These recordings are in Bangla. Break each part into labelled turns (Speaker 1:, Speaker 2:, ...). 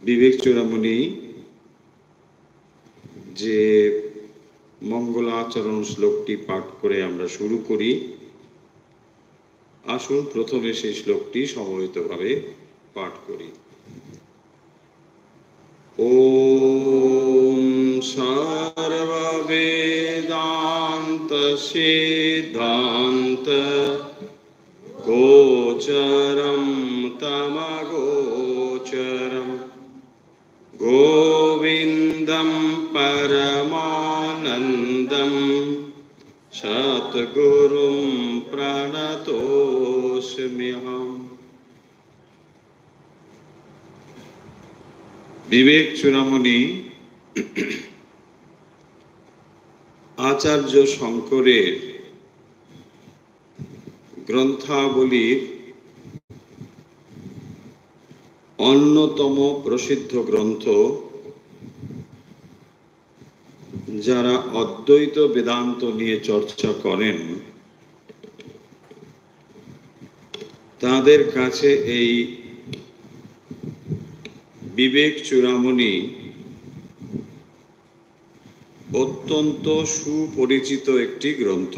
Speaker 1: বিবেক চূড়ামণি যে মঙ্গলাচরণ শ্লোকটি পাঠ করে আমরা শুরু করি, আসুন প্রথমে সেই শ্লোকটি সমবেতভাবে পাঠ করি। ওম সর্ববেদান্ত সিদ্ধান্ত গোচরম তমগোচরম গোবিন্দম পরমানন্দম সদ্গুরুম প্রণতোস্ম্যহম। বিবেক চূড়ামণি আচার্য শঙ্করের গ্রন্থাবলীর অন্যতম প্রসিদ্ধ গ্রন্থ। যারা অদ্বৈত বেদান্ত নিয়ে চর্চা করেন তাদের কাছে এই বিবেক চূড়ামণি অত্যন্ত সুপরিচিত একটি গ্রন্থ।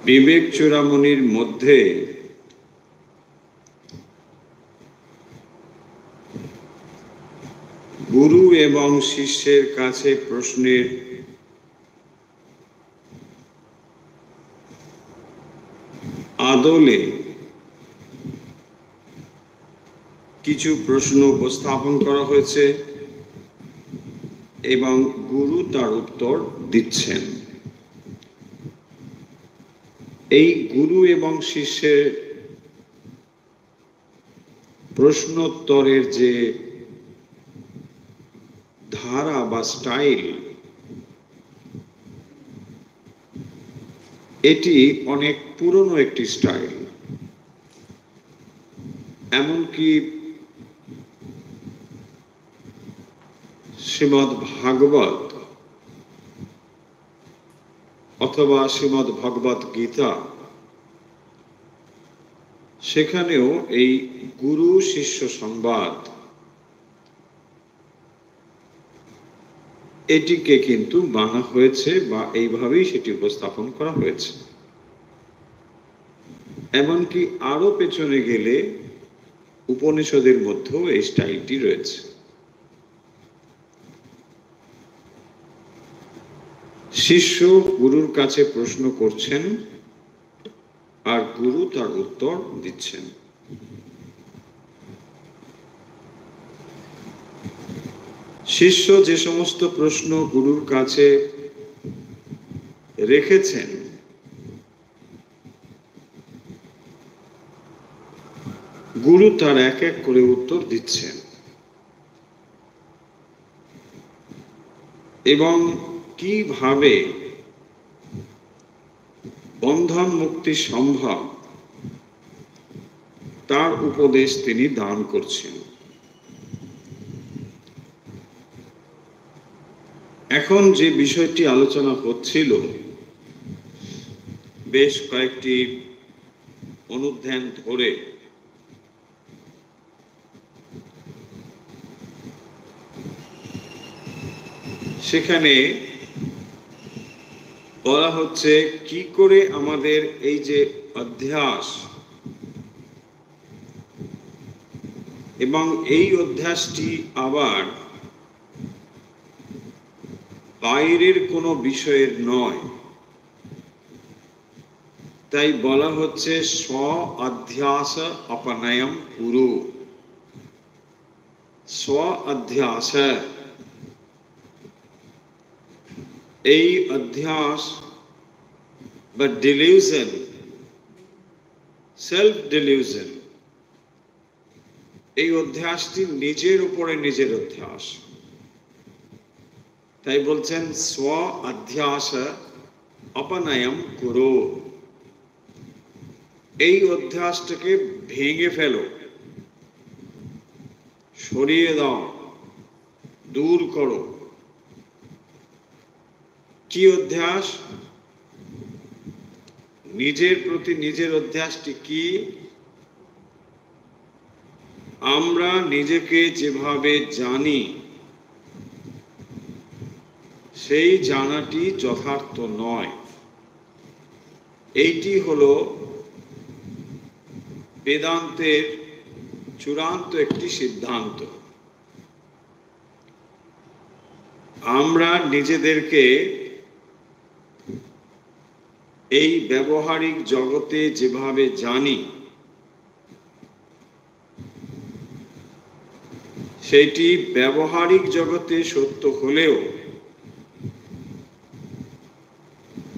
Speaker 1: বিবেক চূড়ামণির মধ্যে গুরু এবং শিষ্যের কাছে প্রশ্নের আদলে কিছু প্রশ্ন উপস্থাপন করা হয়েছে এবং গুরু তার উত্তর দিচ্ছেন। এই গুরু এবং শিষ্যের প্রশ্নোত্তরের যে ধারা বা স্টাইল, এটি অনেক পুরনো একটি স্টাইল। এমনকি শ্রীমদ্ ভাগবত অথবা শ্রীমদ্ ভগবত গীতা, সেখানেও এই গুরু শিষ্য সংবাদ এটিকে কিন্তু মানা হয়েছে বা এইভাবেই সেটি উপস্থাপন করা হয়েছে। এমনকি আরো পেছনে গেলে উপনিষদের মধ্যেও এই স্টাইলটি রয়েছে। শিষ্য গুরুর কাছে প্রশ্ন করছেন আর গুরু তার উত্তর দিচ্ছেন। শিষ্য যে সমস্ত প্রশ্ন গুরুর কাছে রেখেছেন গুরু তার এক এক করে উত্তর দিচ্ছেন এবং কিভাবে বন্ধন মুক্তি সম্ভব তার উপদেশ তিনি দান করছেন। এখন যে বিষয়টি আলোচনা হচ্ছিল, বেশ কয়েকটি অনুধ্যান ধরে, সেখানে বলা হচ্ছে কি করে আমাদের এই যে অধ্যাস এবং এই অধ্যাসটি আবার বাইরের কোনো বিষয়ের নয়, তাই বলা হচ্ছে স্ব অধ্যাস অপনয়ম কুরু। স্ব অধ্যাস, এই অধ্যাস বা ডিলিউশন, সেলফ ডিলিউশন, এই অধ্যাসটি নিজের উপরে নিজের অধ্যাস। তাই বলছেন স্ব অধ্যাস অপনয়ম কুরু। এই অধ্যাসটাকে ভেঙে ফেলো, সরিয়ে দাও, দূর করো। কি অধ্যাস? নিজের প্রতি নিজের অধ্যাসটি কি? আমরা নিজেকে যেভাবে জানি সেই জানাটি যথার্থ নয়। এইটি হলো বেদান্তের চূড়ান্ত একটি সিদ্ধান্ত। আমরা নিজেদেরকে এই ব্যবহারিক জগতে যেভাবে জানি সেটি ব্যবহারিক জগতে সত্য হলেও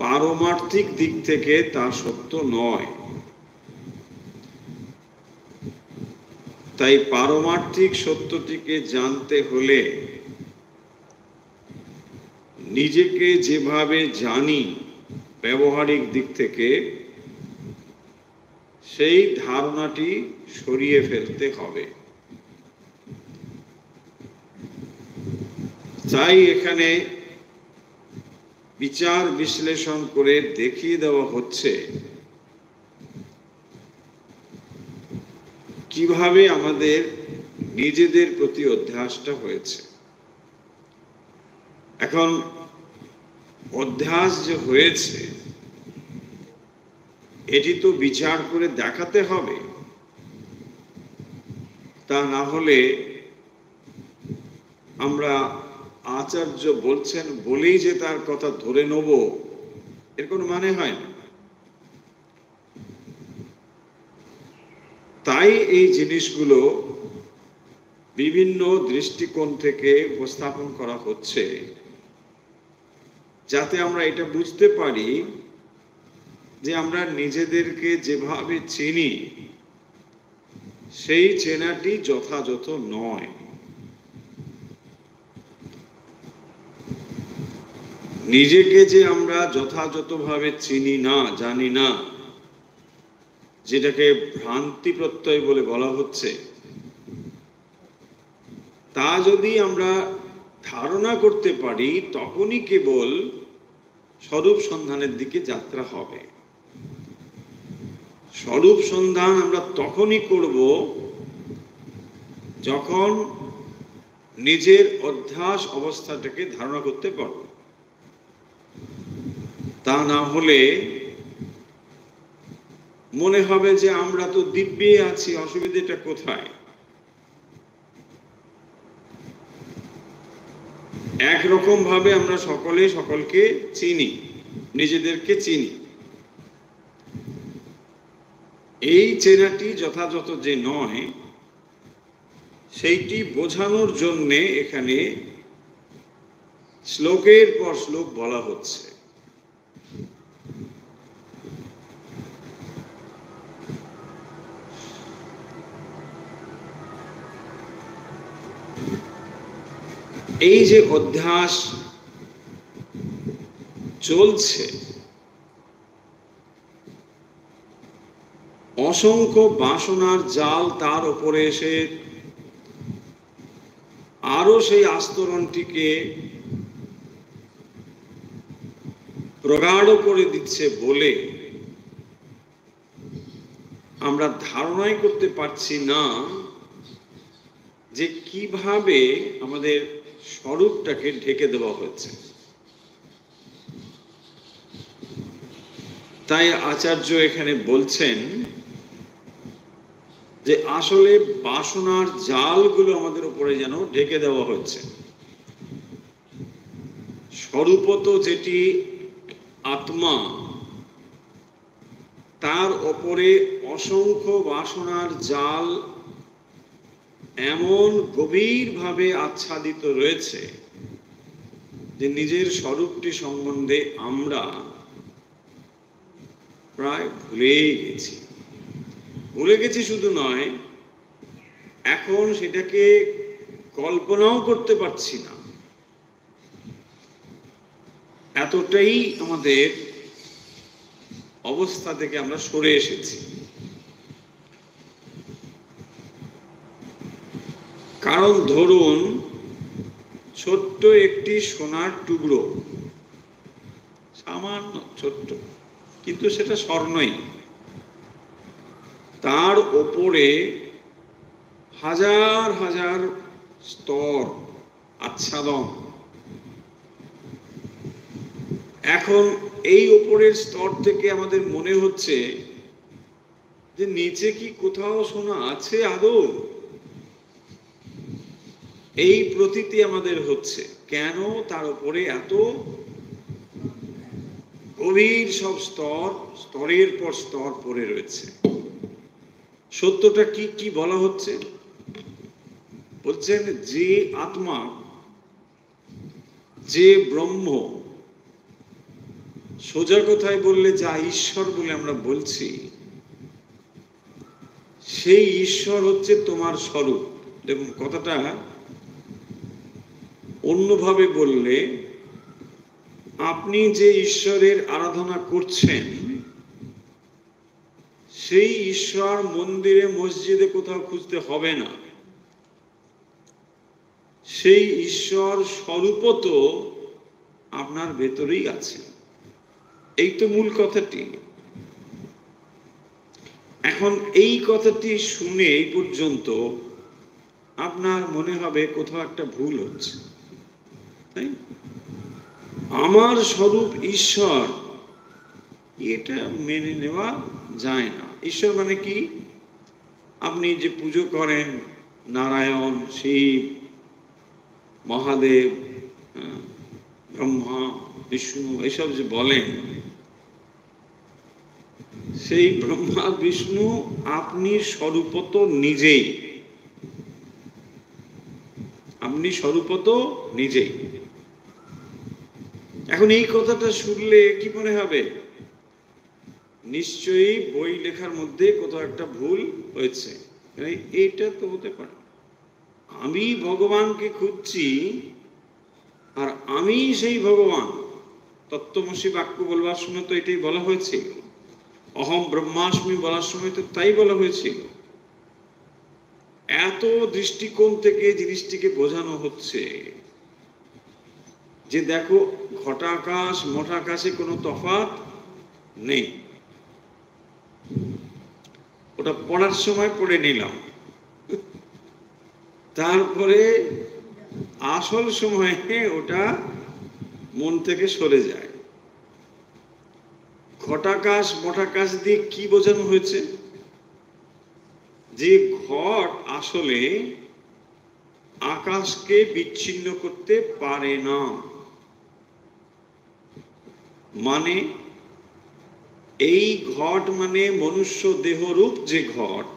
Speaker 1: পারমার্থিক দিক থেকে তা সত্য নয়। তাই পারমার্থিক সত্যটিকে জানতে হলে নিজেকে যেভাবে জানি ব্যবহারিক দিক থেকে সেই ধারণাটি সরিয়ে ফেলতে হবে। তাই এখানে বিচার বিশ্লেষণ করে দেখিয়ে দেওয়া হচ্ছে কিভাবে আমাদের নিজেদের প্রতি অধ্যাসটা হয়েছে। এখন অধ্যাস যে হয়েছে এটি তো বিচার করে দেখাতে হবে, তা না হলে আমরা আচার্য বলছেন বলেই যে তার কথা ধরে নেব এর কোনো মানে হয় না। তাই এই জিনিসগুলো বিভিন্ন দৃষ্টিকোণ থেকে উপস্থাপন করা হচ্ছে যাতে আমরা এটা বুঝতে পারি যে আমরা নিজেদেরকে যেভাবে চিনি সেই চেনাটি যথাযথ নয়। নিজেকে যে আমরা যথাযথভাবে চিনি না, জানি না, যেটাকে ভ্রান্তি প্রত্যয় বলে বলা হচ্ছে, তা যদি আমরা ধারণা করতে পারি তখনই কেবল স্বরূপ সন্ধানের দিকে যাত্রা হবে। স্বরূপ সন্ধান আমরা তখনই করব যখন নিজের অধ্যাস অবস্থাটাকে ধারণা করতে পারব। তা না হলে মনে হবে যে আমরা তো দিব্যে আছি, অসুবিধাটা কোথায়? একরকম ভাবে আমরা সকলে সকলকে চিনি, নিজেদেরকে চিনি। এই চেনাটি যথাযথ যে নয় সেইটি বোঝানোর জন্যে এখানে শ্লোকের পর শ্লোক বলা হচ্ছে। এই যে অধ্যাস চলছে, অসংখ্য বাসনার জাল তার উপরে এসে আরো সেই আস্তরণটিকে প্রগাঢ় করে দিচ্ছে বলে আমরা ধারণাই করতে পারছি না যে কিভাবে আমাদের স্বরূপটাকে ঢেকে দেওয়া হয়েছে। তাই আচার্য এখানে বলছেন যে আসলে বাসনার জালগুলো আমাদের উপরে যেন ঢেকে দেওয়া হচ্ছে। স্বরূপত যেটি আত্মা, তার ওপরে অসংখ্য বাসনার জাল এমন গভীরভাবে আচ্ছাদিত রয়েছে যে নিজের স্বরূপটি সম্বন্ধে আমরা প্রায় ভুলে গেছি। শুধু নয়, এখন সেটাকে কল্পনাও করতে পারছি না। এতটাই আমাদের অবস্থা থেকে আমরা সরে এসেছি। কারণ ধরুন ছোট্ট একটি সোনার টুকরো, সামান্য ছোট্ট, কিন্তু সেটা স্বর্ণই। তার ওপরে হাজার হাজার স্তর আচ্ছাদন। এখন এই ওপরের স্তর থেকে আমাদের মনে হচ্ছে যে নিচে কি কোথাও সোনা আছে আদৌ? এই প্রতীতি আমাদের হচ্ছে। কেন? তার উপরে এত গভীর সব স্তর, স্তরের পর স্তর পড়ে রয়েছে। সত্যটা কি কি বলা হচ্ছে? বলছেন যে আত্মা, যে ব্রহ্ম, সোজা কথায় বললে যা ঈশ্বর বলে আমরা বলছি, সেই ঈশ্বর হচ্ছে তোমার স্বরূপ। দেখুন, কথাটা অন্যভাবে বললে, আপনি যে ঈশ্বরের আরাধনা করছেন সেই ঈশ্বর মন্দিরে মসজিদে কোথাও খুঁজতে হবে না। সেই ঈশ্বর স্বরূপ তো আপনার ভেতরেই আছে। এই তো মূল কথাটি। এখন এই কথাটি শুনে এই পর্যন্ত আপনার মনে হবে কোথাও একটা ভুল হচ্ছে, তাই? আমার স্বরূপ ঈশ্বর, এটা মেনে নেওয়া যায় না। ঈশ্বর মানে কি? আপনি যে পুজো করেন, নারায়ণ, শিব, মহাদেব, ব্রহ্মা, বিষ্ণু, এসব যে বলেন, সেই ব্রহ্মা বিষ্ণু আপনি স্বরূপত নিজেই। আপনি স্বরূপত নিজেই। এখন এই কথাটা শুনলে কি মনে হবে? নিশ্চয়ই বই লেখার মধ্যে কোথাও একটা ভুল হয়েছে। এইটা তো হতে পারে। আমি ভগবানকে খুঁজছি আর আমি সেই ভগবান। তত্ত্বমসি বাক্য বলবার সময় তো এটাই বলা হয়েছিল। অহম ব্রহ্মাস্মি বলার সময় তো তাই বলা হয়েছিল। এত দৃষ্টিকোণ থেকে জিনিসটিকে বোঝানো হচ্ছে যে দেখো, ঘটাকাশ মঠাকাশে কোনো তফাৎ নেই। ওটা পড়ার সময় পড়ে নিলাম, তারপরে আসল সময়ে ওটা মন থেকে সরে যায়। ঘটাকাশ মঠাকাশ দিয়ে কি বোঝানো হয়েছে? যে ঘট আসলে আকাশকে বিচ্ছিন্ন করতে পারে না। মানে এই ঘট মানে মনুষ্য দেহরূপ যে ঘট,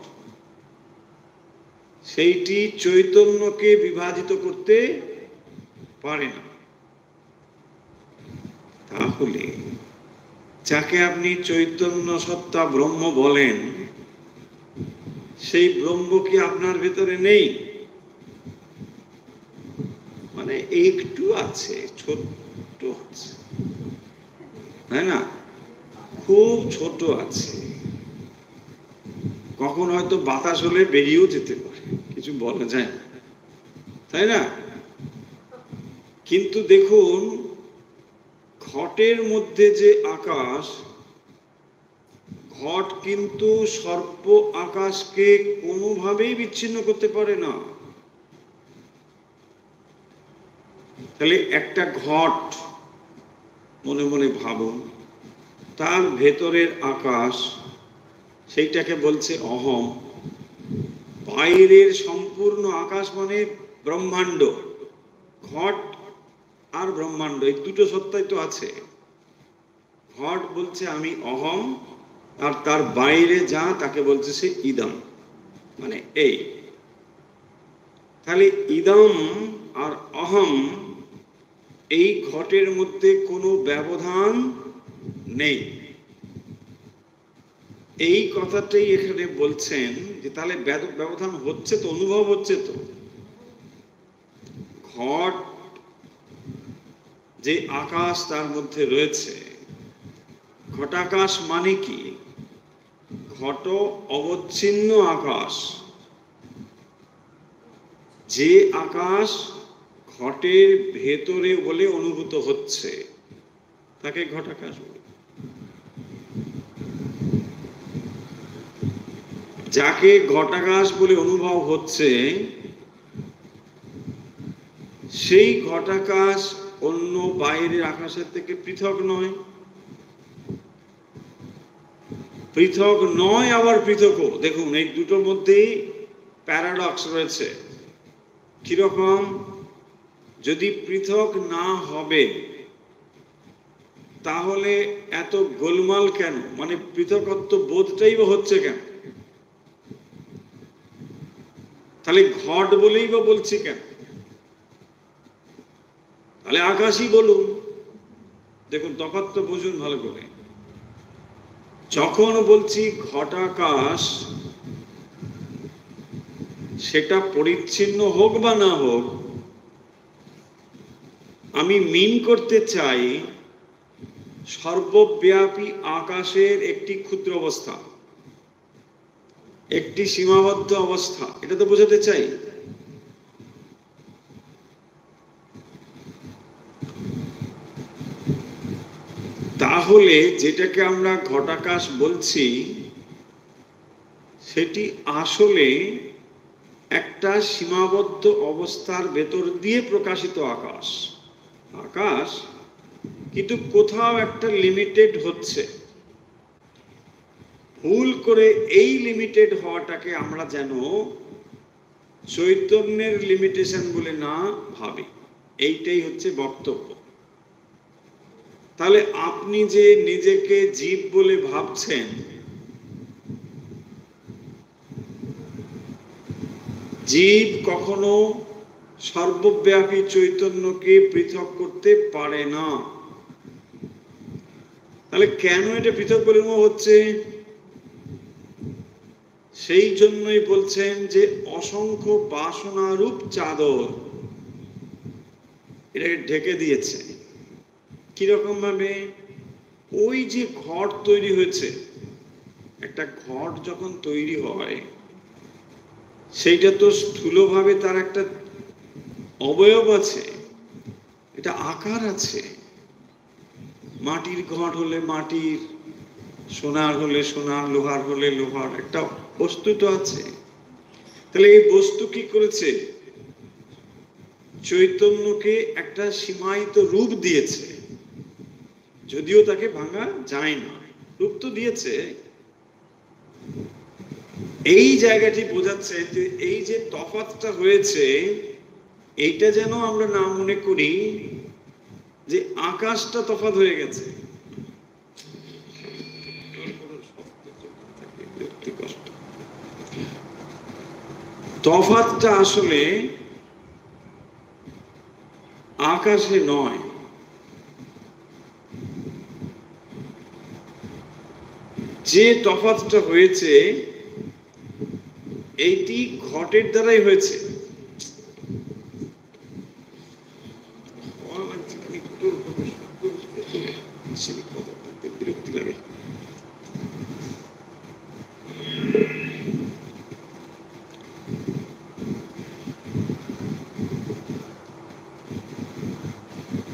Speaker 1: সেইটি চৈতন্যকে বিভাজিত করতে পারে না। তাহলে যাকে আপনি চৈতন্য সত্তা ব্রহ্ম বলেন, সেই ব্রহ্ম কি আপনার ভেতরে নেই? মানে একটু আছে, ছোট্ট আছে, তাই না? খুব ছোট আছে। কখন হয়তো বাতাস হলে বেরিয়েও যেতে পারে, কিছু বলা যায় না, তাই না? কিন্তু দেখুন, ঘটের মধ্যে যে আকাশ, ঘট কিন্তু সর্প আকাশকে কোনোভাবেই বিচ্ছিন্ন করতে পারে না। তাহলে একটা ঘট মনে মনে ভাবুন, তার ভেতরের আকাশ, সেইটাকে বলছে অহম। বাইরের সম্পূর্ণ আকাশ মানে ব্রহ্মাণ্ড। ঘট আর ব্রহ্মাণ্ড, এই দুটো সত্তাই তো আছে। ঘট বলছে আমি অহম, আর তার বাইরে যা তাকে বলছে সে ইদম, মানে এই। তাহলে ইদম আর অহম, এই ঘটের মধ্যে কোনো ব্যবধান নেই। এই কথাটাই এখানে বলছেন যে তাহলে ব্যবধান হচ্ছে তো, অনুভব হচ্ছে তো। ঘট যে আকাশ তার মধ্যে রয়েছে, ঘটাকাশ মানে কি? ঘট অবচ্ছিন্ন আকাশ। যে আকাশ ঘটের ভেতরে বলে অনুভূত হচ্ছে তাকে ঘটাকাশ বলে। যাকে ঘটাকাশ বলে অনুভব হচ্ছে, সেই ঘটাকাশ অন্য বাইরের আকাশের থেকে পৃথক নয়। পৃথক নয় আবার পৃথকও। দেখুন, এই দুটোর মধ্যেই প্যারাডক্স রয়েছে। কিরকম? যদি পৃথক না হবে তাহলে এত গোলমাল কেন? মানে পৃথকত্ব বোধটাই বা হচ্ছে কেন? তাহলে ঘট বলেই বা বলছি কেন? তাহলে আকাশই বলুন। দেখুন, তফাৎ বুঝুন ভালো করে। যখন বলছি ঘটাকাশ, সেটা পরিচ্ছিন্ন হোক বা না হোক, আমি মিন করতে চাই সর্বব্যাপী আকাশের একটি ক্ষুদ্র অবস্থা, একটি সীমাবদ্ধ অবস্থা। এটা তো বোঝাতে চাই। তাহলে যেটাকে আমরা ঘটাকাশ বলছি, সেটি আসলে একটা সীমাবদ্ধ অবস্থার ভেতর দিয়ে প্রকাশিত আকাশ। আকাশ কিন্তু কোথাও একটা লিমিটেড হচ্ছে। ভুল করে এই লিমিটেড হওয়াটাকে আমরা যেন চৈতন্যের লিমিটেশন বলে না ভাবি। এইটাই হচ্ছে বক্তব্য। তাহলে আপনি যে নিজেকে জীব বলে ভাবছেন, জীব কখনো সর্বব্যাপী চৈতন্যকে পৃথক করতে পারে না। তাহলে কেন এটা পৃথক বলে মনে হচ্ছে? সেই জন্যই বলছেন যে অসংখ্য বাসনারূপ চাদর এটাকে ঢেকে দিয়েছে। কিরকম ভাবে? ওই যে ঘট তৈরি হয়েছে, একটা ঘট যখন তৈরি হয়, সেইটা তো স্থূলভাবে তার একটা অবয়ব আছে, এটা আকার আছে। মাটির ঘট হলে মাটির, সোনার হলে সোনার, লোহার হলে লোহার, একটা বস্তু তো আছে। তাহলে এই বস্তু কি করেছে? চৈতন্যকে একটা সীমায়িত রূপ দিয়েছে, যদিও তাকে ভাঙা যায় না, রূপ তো দিয়েছে। এই জায়গাটি বোঝাচ্ছে যে এই যে তফাৎটা হয়েছে, এইটা যেন আমরা না মনে করি যে আকাশটা তফাৎ হয়ে গেছে। তফাৎটা আসলে আকাশে নয়, যে তফাৎটা হয়েছে এইটি ঘটের দ্বারাই হয়েছে। বিরক্তি লাগে।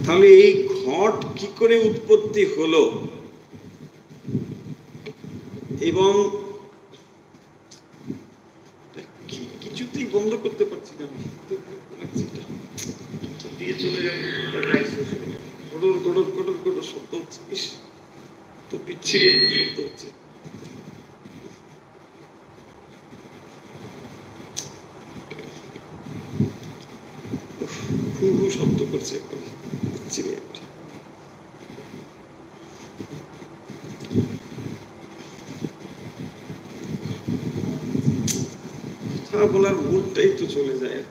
Speaker 1: তাহলে এই ঘট কি করে উৎপত্তি হলো? এবং কিছুতেই বন্ধ করতে পারছি না, শব্দ হচ্ছে, তো বিচ্ছিরি শব্দ হচ্ছে। শব্দ করছে একদম বিচ্ছিরি একটা। বলার মুডটাই তো চলে যায়।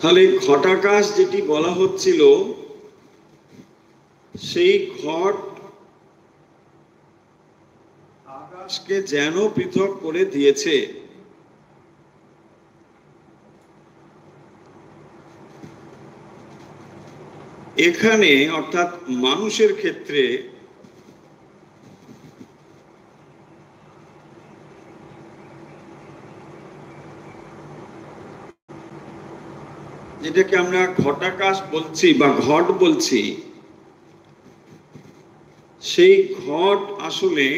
Speaker 1: তাহলে ঘটাকাশ যেটি বলা হচ্ছিল, সেই ঘট আকাশকে যেন পৃথক করে দিয়েছে। এখানে অর্থাৎ মানুষের ক্ষেত্রে যেটাকে আমরা ঘটাকাশ বলছি বা ঘট বলছি, সেই ঘট আসলে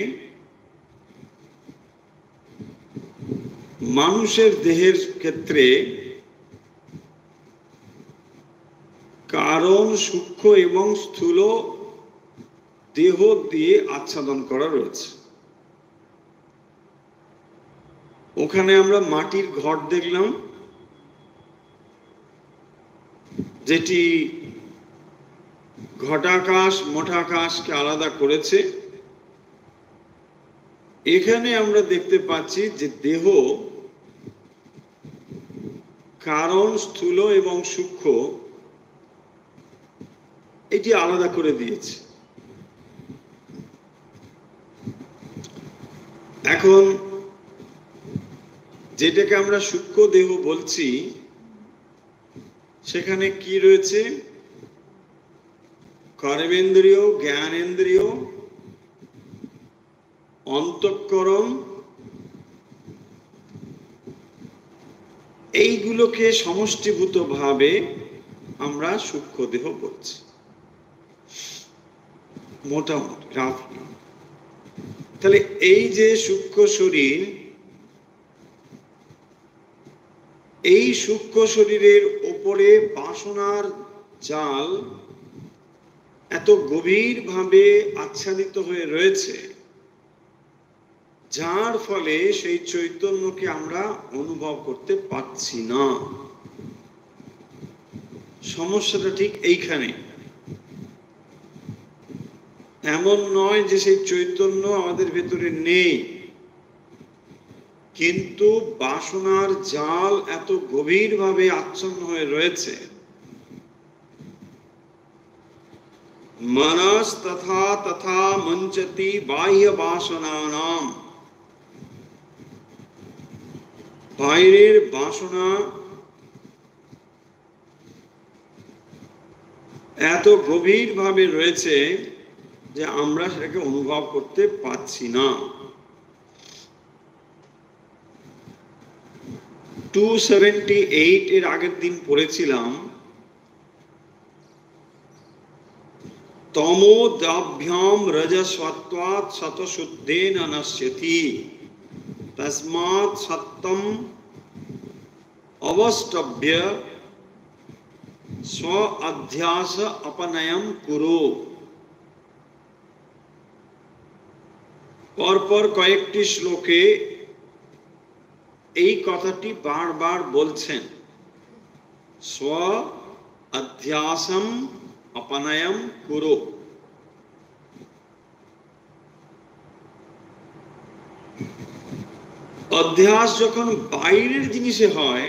Speaker 1: মানুষের দেহের ক্ষেত্রে কারণ সূক্ষ্ম এবং স্থূল দেহ দিয়ে আচ্ছাদন করা রয়েছে। ওখানে আমরা মাটির ঘট দেখলাম, যেটি ঘটাকাশ মঠাকাশকে আলাদা করেছে। এখানে আমরা দেখতে পাচ্ছি যে দেহ কারণ স্থূল এবং সূক্ষ্ম এটি আলাদা করে দিয়েছে। এখন যেটাকে আমরা সূক্ষ্ম দেহ বলছি, সেখানে কি রয়েছে? কর্মেন্দ্রিয়, জ্ঞানেন্দ্রিয়, অন্তঃকরণ, এইগুলোকে সমষ্টিভূতভাবে আমরা সূক্ষ্ম দেহ বলছি, মোটামুটি রাফলি। তাহলে এই যে সূক্ষ্ম শরীর, এই সূক্ষ্ম শরীরের ওপরে বাসনার জাল এত গভীরভাবে আচ্ছাদিত হয়ে রয়েছে, যার ফলে সেই চৈতন্যকে আমরা অনুভব করতে পারছি না। সমস্যাটা ঠিক এইখানে। এমন নয় যে সেই চৈতন্য আমাদের ভেতরে নেই, কিন্তু বাসনার জাল এত গভীরভাবে আচ্ছন্ন হয়ে রয়েছে। মনস তথা তথা মঞ্চতি বাহ্য বাসনানাম, বাইরের বাসনা এত গভীরভাবে রয়েছে যে আমরা সেটাকে অনুভব করতে পারছি না। 278 এর আগের দিন পড়েছিলাম, তমোদাভ্যাম রজস্বত্বাৎ শতশুদ্ধেন নশ্যতি তস্মাৎ সত্যম অবষ্টভ্য স্ব অধ্যাস অপনয়ম কুরু। পরপর কয়েকটি শ্লোকে এই কথাটি বারবার বলছেন, স্ব অধ্যাসম অপনয়ম কুরু। অধ্যাস যখন বাইরের জিনিসে হয়,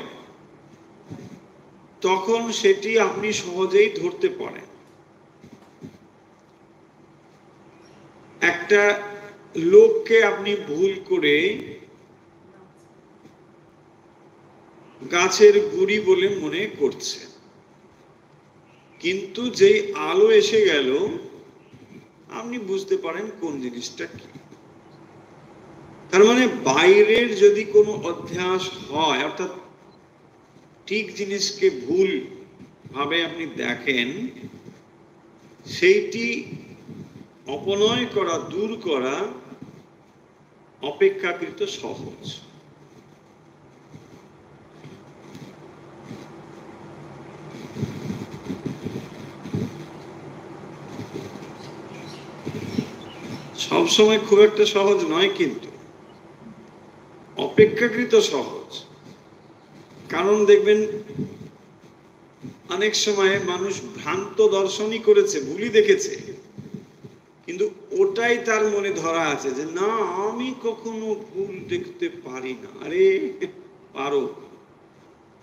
Speaker 1: তখন সেটি আপনি সহজেই ধরতে পারেন। একটা লোককে আপনি ভুল করে গাছের গুড়ি বলে মনে করছে, কিন্তু যেই আলো এসে গেল আপনি বুঝতে পারেন কোন জিনিসটা কি। তার মানে বাইরের যদি কোনো অধ্যাস হয়, অর্থাৎ ঠিক জিনিসকে ভুল ভাবে আপনি দেখেন, সেইটি অপনয় করা, দূর করা অপেক্ষাকৃত সহজ। সবসময় খুব একটা সহজ নয়, কিন্তু অপেক্ষাকৃত সহজ। কারণ দেখবেন অনেক সময় মানুষ ভ্রান্ত দর্শনই করেছে, ভুলই দেখেছে, কিন্তু ওটাই তার মনে ধরা আছে যে না, আমি কখনো ভুল দেখতে পারি না। আরে পারো,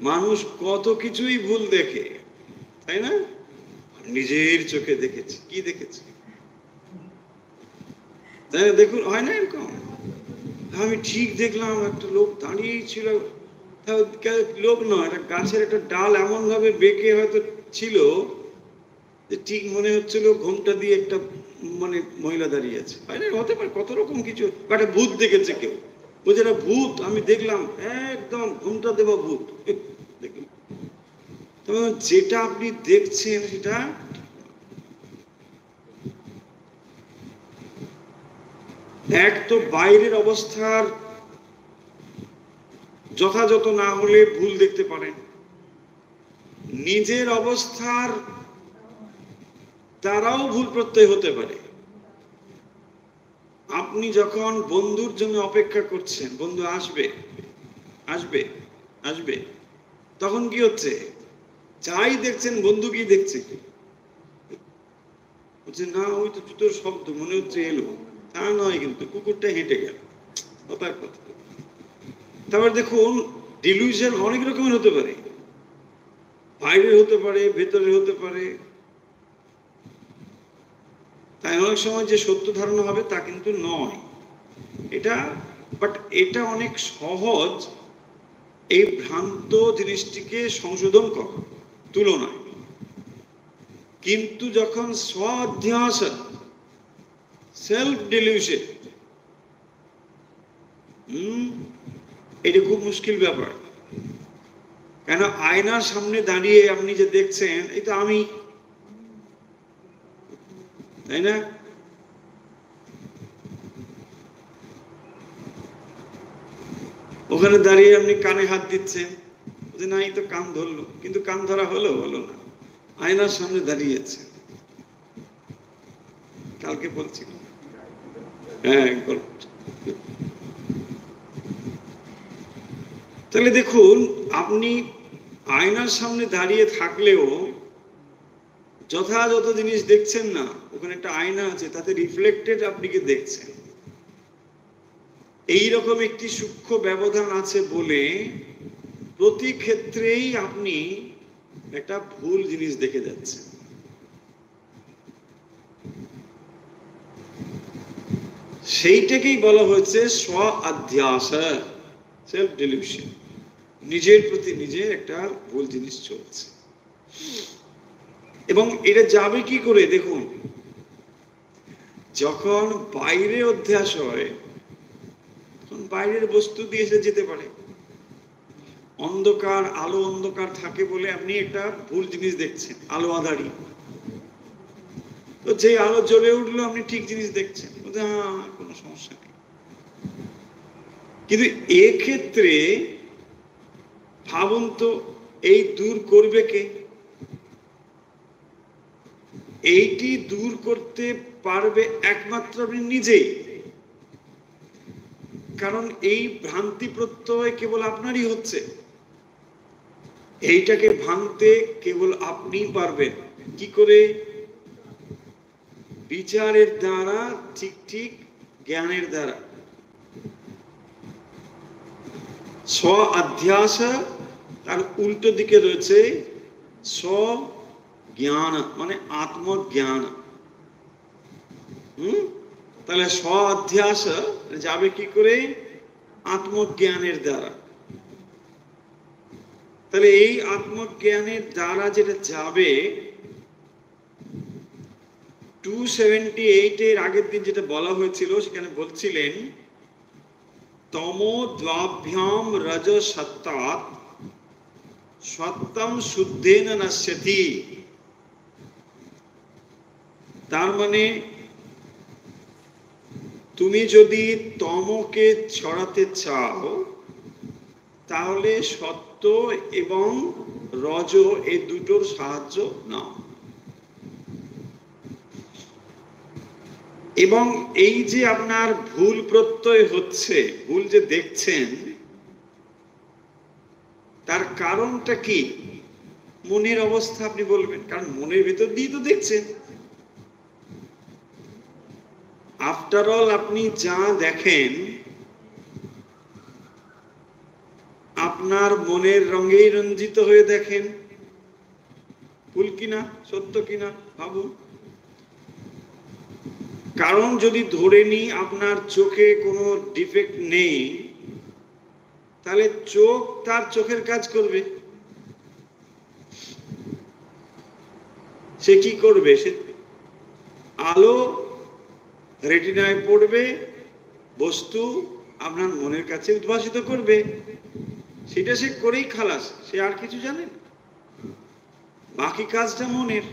Speaker 1: মানুষ কত কিছুই ভুল দেখে, তাই না? নিজের চোখে দেখেছি, কি দেখেছি, তাই দেখুন, হয় না এরকম? আমি ঠিক দেখলাম একটা লোক দাঁড়িয়ে ছিল, লোক নয়, একটা গাছের একটা ডাল এমন ভাবে বেঁকে হয়তো ছিল ঠিক মনে হচ্ছিল ঘোমটা দিয়ে একটা মানে মহিলা দাঁড়িয়ে আছে, বাইরে হতে পারে কত রকম কিছু, একটা ভূত দেখেছে কেউ, বলছে এটা ভূত, আমি দেখলাম একদম ঘোমটা দেওয়া ভূত। দেখলাম যেটা আপনি দেখছেন সেটা এক তো বাইরের অবস্থার যথাযথ না হলে ভুল দেখতে পারেন, নিজের অবস্থার দ্বারাও ভুল প্রত্যয় হতে পারে। আপনি যখন বন্ধুর জন্য অপেক্ষা করছেন, বন্ধু আসবে আসবে আসবে, তখন কি হচ্ছে, যাই দেখছেন বন্ধু কি দেখছে, বলছে না ওই তো জুতোর শব্দ মনে হচ্ছে এলো, তা নয় কিন্তু কুকুরটা হেঁটে গেল, কথার কথা। তারপর দেখুন ডিলুশন অনেক রকমের হতে পারে, বাইরে হতে পারে, ভেতরে হতে পারে। তাই অনেক সময় যে সত্য ধারণা হবে তা কিন্তু নয় এটা, বাট এটা অনেক সহজ এই ভ্রান্ত জিনিসটিকে সংশোধন করা তুলনায়। কিন্তু যখন স্ব-অধ্যাস, সেলফ ডিলিউশন, এটা খুব মুশকিল ব্যাপার। কেন আয়নার সামনে দাঁড়িয়ে আপনি যে দেখছেন এটা আমি, তাই না? ওখানে দাঁড়িয়ে আপনি কানে হাত দিচ্ছেন, যে না এই তো কান ধরলো, কিন্তু কান ধরা হলো হলো না, আয়নার সামনে দাঁড়িয়েছে। কালকে বলছিল, হ্যাঁ তাহলে দেখুন আপনি আয়নার সামনে দাঁড়িয়ে থাকলেও যথাযথ জিনিস দেখছেন না, ওখানে একটা আয়না আছে তাতে রিফ্লেক্টেড আপনি কি দেখছেন, এইরকম একটি সূক্ষ্ম ব্যবধান আছে বলে প্রতি ক্ষেত্রেই আপনি একটা ভুল জিনিস দেখে যাচ্ছেন। সেইটাকেই বলা হয়েছে স্ব-অধ্যাস, সেলফ ডিলিউশন, নিজের প্রতি নিজের একটা ভুল জিনিস চলছে। এবং এটা যাবে কি করে দেখুন, যখন বাইরে অধ্যাস হয় তখন বাইরের বস্তু দিয়ে এসে যেতে পারে, অন্ধকার আলো অন্ধকার থাকে বলে আপনি একটা ভুল জিনিস দেখছেন, আলো আঁধারি, তো যে আলো জ্বলে উঠলো আপনি ঠিক জিনিস দেখছেন, কোনো সমস্যা নেই। কিন্তু এক্ষেত্রে ভাবুন তো এই দূর করবে কে? এইটি দূর করতে পারবে একমাত্র আপনি নিজেই, কারণ এই ভ্রান্তি প্রত্যয় কেবল আপনারই হচ্ছে, এইটাকে ভাঙতে কেবল আপনি পারবেন। কি করে? বিচারের দ্বারা, ঠিক ঠিক জ্ঞানের দ্বারা। স্ব-অধ্যাস তার উল্টো দিকে রয়েছে স্ব-জ্ঞান, মানে আত্মজ্ঞান। তাহলে স্ব-অধ্যাস যাবে কি করে? আত্মজ্ঞানের দ্বারা। তাহলে এই আত্মজ্ঞানের দ্বারা যেটা যাবে, 278 এর আগের দিন যেটা বলা হয়েছিল সেখানে বলছিলেন তমো দ্বাভ্যাম রজ সত্তাৎ সত্যম শুদ্ধেন নশ্যতি। তার মানে তুমি যদি তমকে ছড়াতে চাও তাহলে সত্য এবং রজ এই দুটোর সাহায্য নাও। এবং এই যে আপনার ভুল প্রত্যয় হচ্ছে, ভুল যে দেখছেন, তার কারণটা কি? মনের অবস্থা আপনি বলবেন, কারণ মনের ভেতর দিয়ে তো দেখছেন। আফটার অল আপনি যা দেখেন আপনার মনের রঙেই রঞ্জিত হয়ে দেখেন, ভুল কিনা সত্য কিনা ভাবুন। কারণ যদি ধরে নিই আপনার চোখে কোনো ডিফেক্ট নেই, তাহলে চোখ তার চোখের কাজ করবে। সে কি করবে? সে আলো রেটিনায় পড়বে, বস্তু আপনার মনের কাছে উদ্ভাসিত করবে, সেটা সে করেই খালাস, সে আর কিছু জানে না, বাকি কাজটা মনের।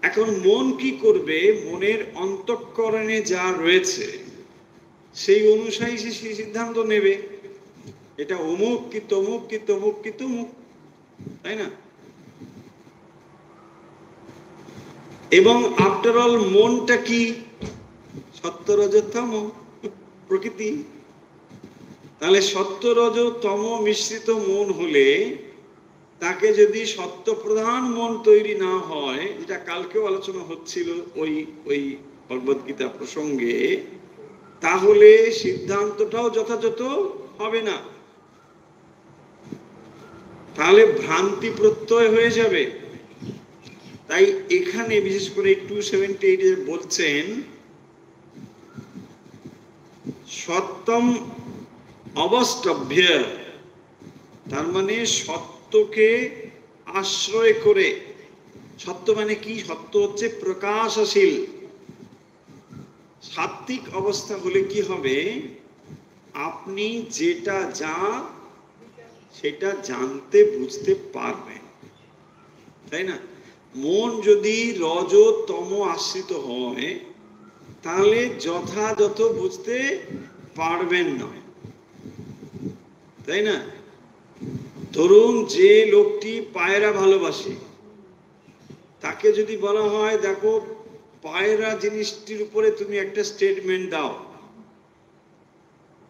Speaker 1: এখন মন কি করবে? মনের অন্তঃকরণে যা রয়েছে সেই অনুসারী সে সিদ্ধান্ত নেবে, এটা অমুক কি তমুক কি তমুক কি তমুক, তাই না? এবং আফটার অল মনটা কি? সত্য রজ তম প্রকৃতি। তাহলে সত্য রজ তম মিশ্রিত মন হলে তাকে যদি সত্য প্রধান মন তৈরি না হয়, যেটা কালকেও আলোচনা হচ্ছিল ওই ওই ভগবদ্গীতা প্রসঙ্গে, তাহলে সিদ্ধান্তটাও যথাযথ হবে না, তাহলে ভ্রান্তি প্রত্যয় হয়ে যাবে। তাই এখানে বিশেষ করে 278 বলছেন সত্যম অবষ্টভ্য, তার মানে সত্যকে আশ্রয় করে। সত্য মানে কি? সত্য হচ্ছে প্রকাশশীল। সাত্ত্বিক অবস্থা হলে কি হবে? আপনি যেটা যা সেটা জানতে বুঝতে পারবেন, তাই না? মন যদি রজ তম আশ্রিত হয় তাহলে যথাযথ বুঝতে পারবেন না, তাই না? ধরুন যে লোকটি পায়রা ভালোবাসে, তাকে যদি বলা হয় দেখো পায়রা জিনিসটির উপরে তুমি একটা স্টেটমেন্ট দাও,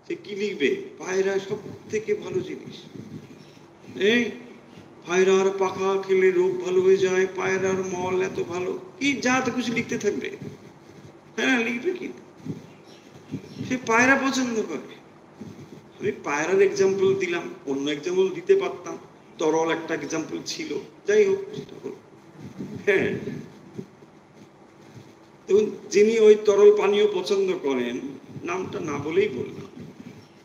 Speaker 1: সে কি লিখবে? পায়রা সব থেকে ভালো জিনিস, এই পায়রার পাখা খেলে রোগ ভালো হয়ে যায়, পায়রার মল এত ভালো, কি যা তো কিছু লিখতে থাকবে, হ্যাঁ লিখবে। কি সে পায়রা পছন্দ করে। আমি পায়রার এক্সাম্পল দিলাম, অন্য এক্সাম্পল দিতে পারতাম, তরল একটা এক্সাম্পল ছিল, যাই হোক সেটা হলো। হ্যাঁ, এবং যিনি ওই তরল পানীয় পছন্দ করেন, নামটা না বলেই বললাম,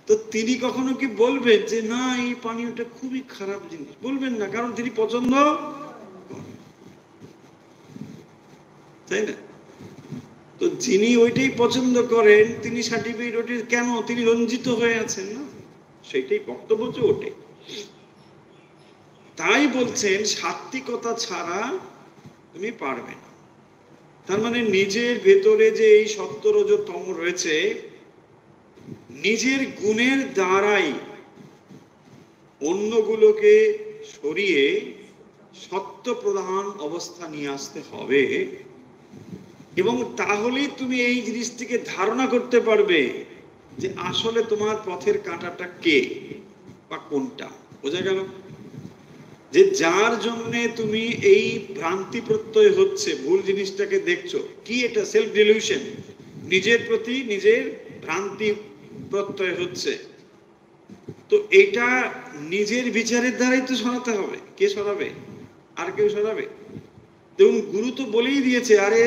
Speaker 1: তো তিনি কখনো কি বলবেন যে না এই পানীয়টা খুবই খারাপ জিনিস? বলবেন না, কারণ তিনি পছন্দ করেন, তাই না? তো যিনি ওইটাই পছন্দ করেন তিনি সার্টিফিকেট কেন? তিনি রঞ্জিত হয়ে আছেন না, সেটাই বক্তব্য যে ওঠে। তাই বলছেন সাত্ত্বিকতা ছাড়া তুমি পারবে না। তার মানে নিজের ভেতরে যে এই সত্য রজ তম রয়েছে, নিজের গুণের দ্বারাই অন্যগুলোকে সরিয়ে সত্য প্রধান অবস্থা নিয়ে আসতে হবে, এবং তাহলেই তুমি এই জিনিসটিকে ধারণা করতে পারবে যে আসলে তোমার পথের কাঁটাটা কে বা কোনটা। বোঝা গেল? যে যার জন্যে তুমি এই ভ্রান্তি প্রত্যয় হচ্ছে, ভুল জিনিসটাকে দেখছো, কি এটা? সেলফ ডিলিউশন, নিজের প্রতি নিজের ভ্রান্তি প্রত্যয় হচ্ছে। তো এটা নিজের বিচারের দ্বারাই তো সরাতে হবে। কে সরাবে? আর কেউ সরাবে? দেখুন গুরু তো বলেই দিয়েছে, আরে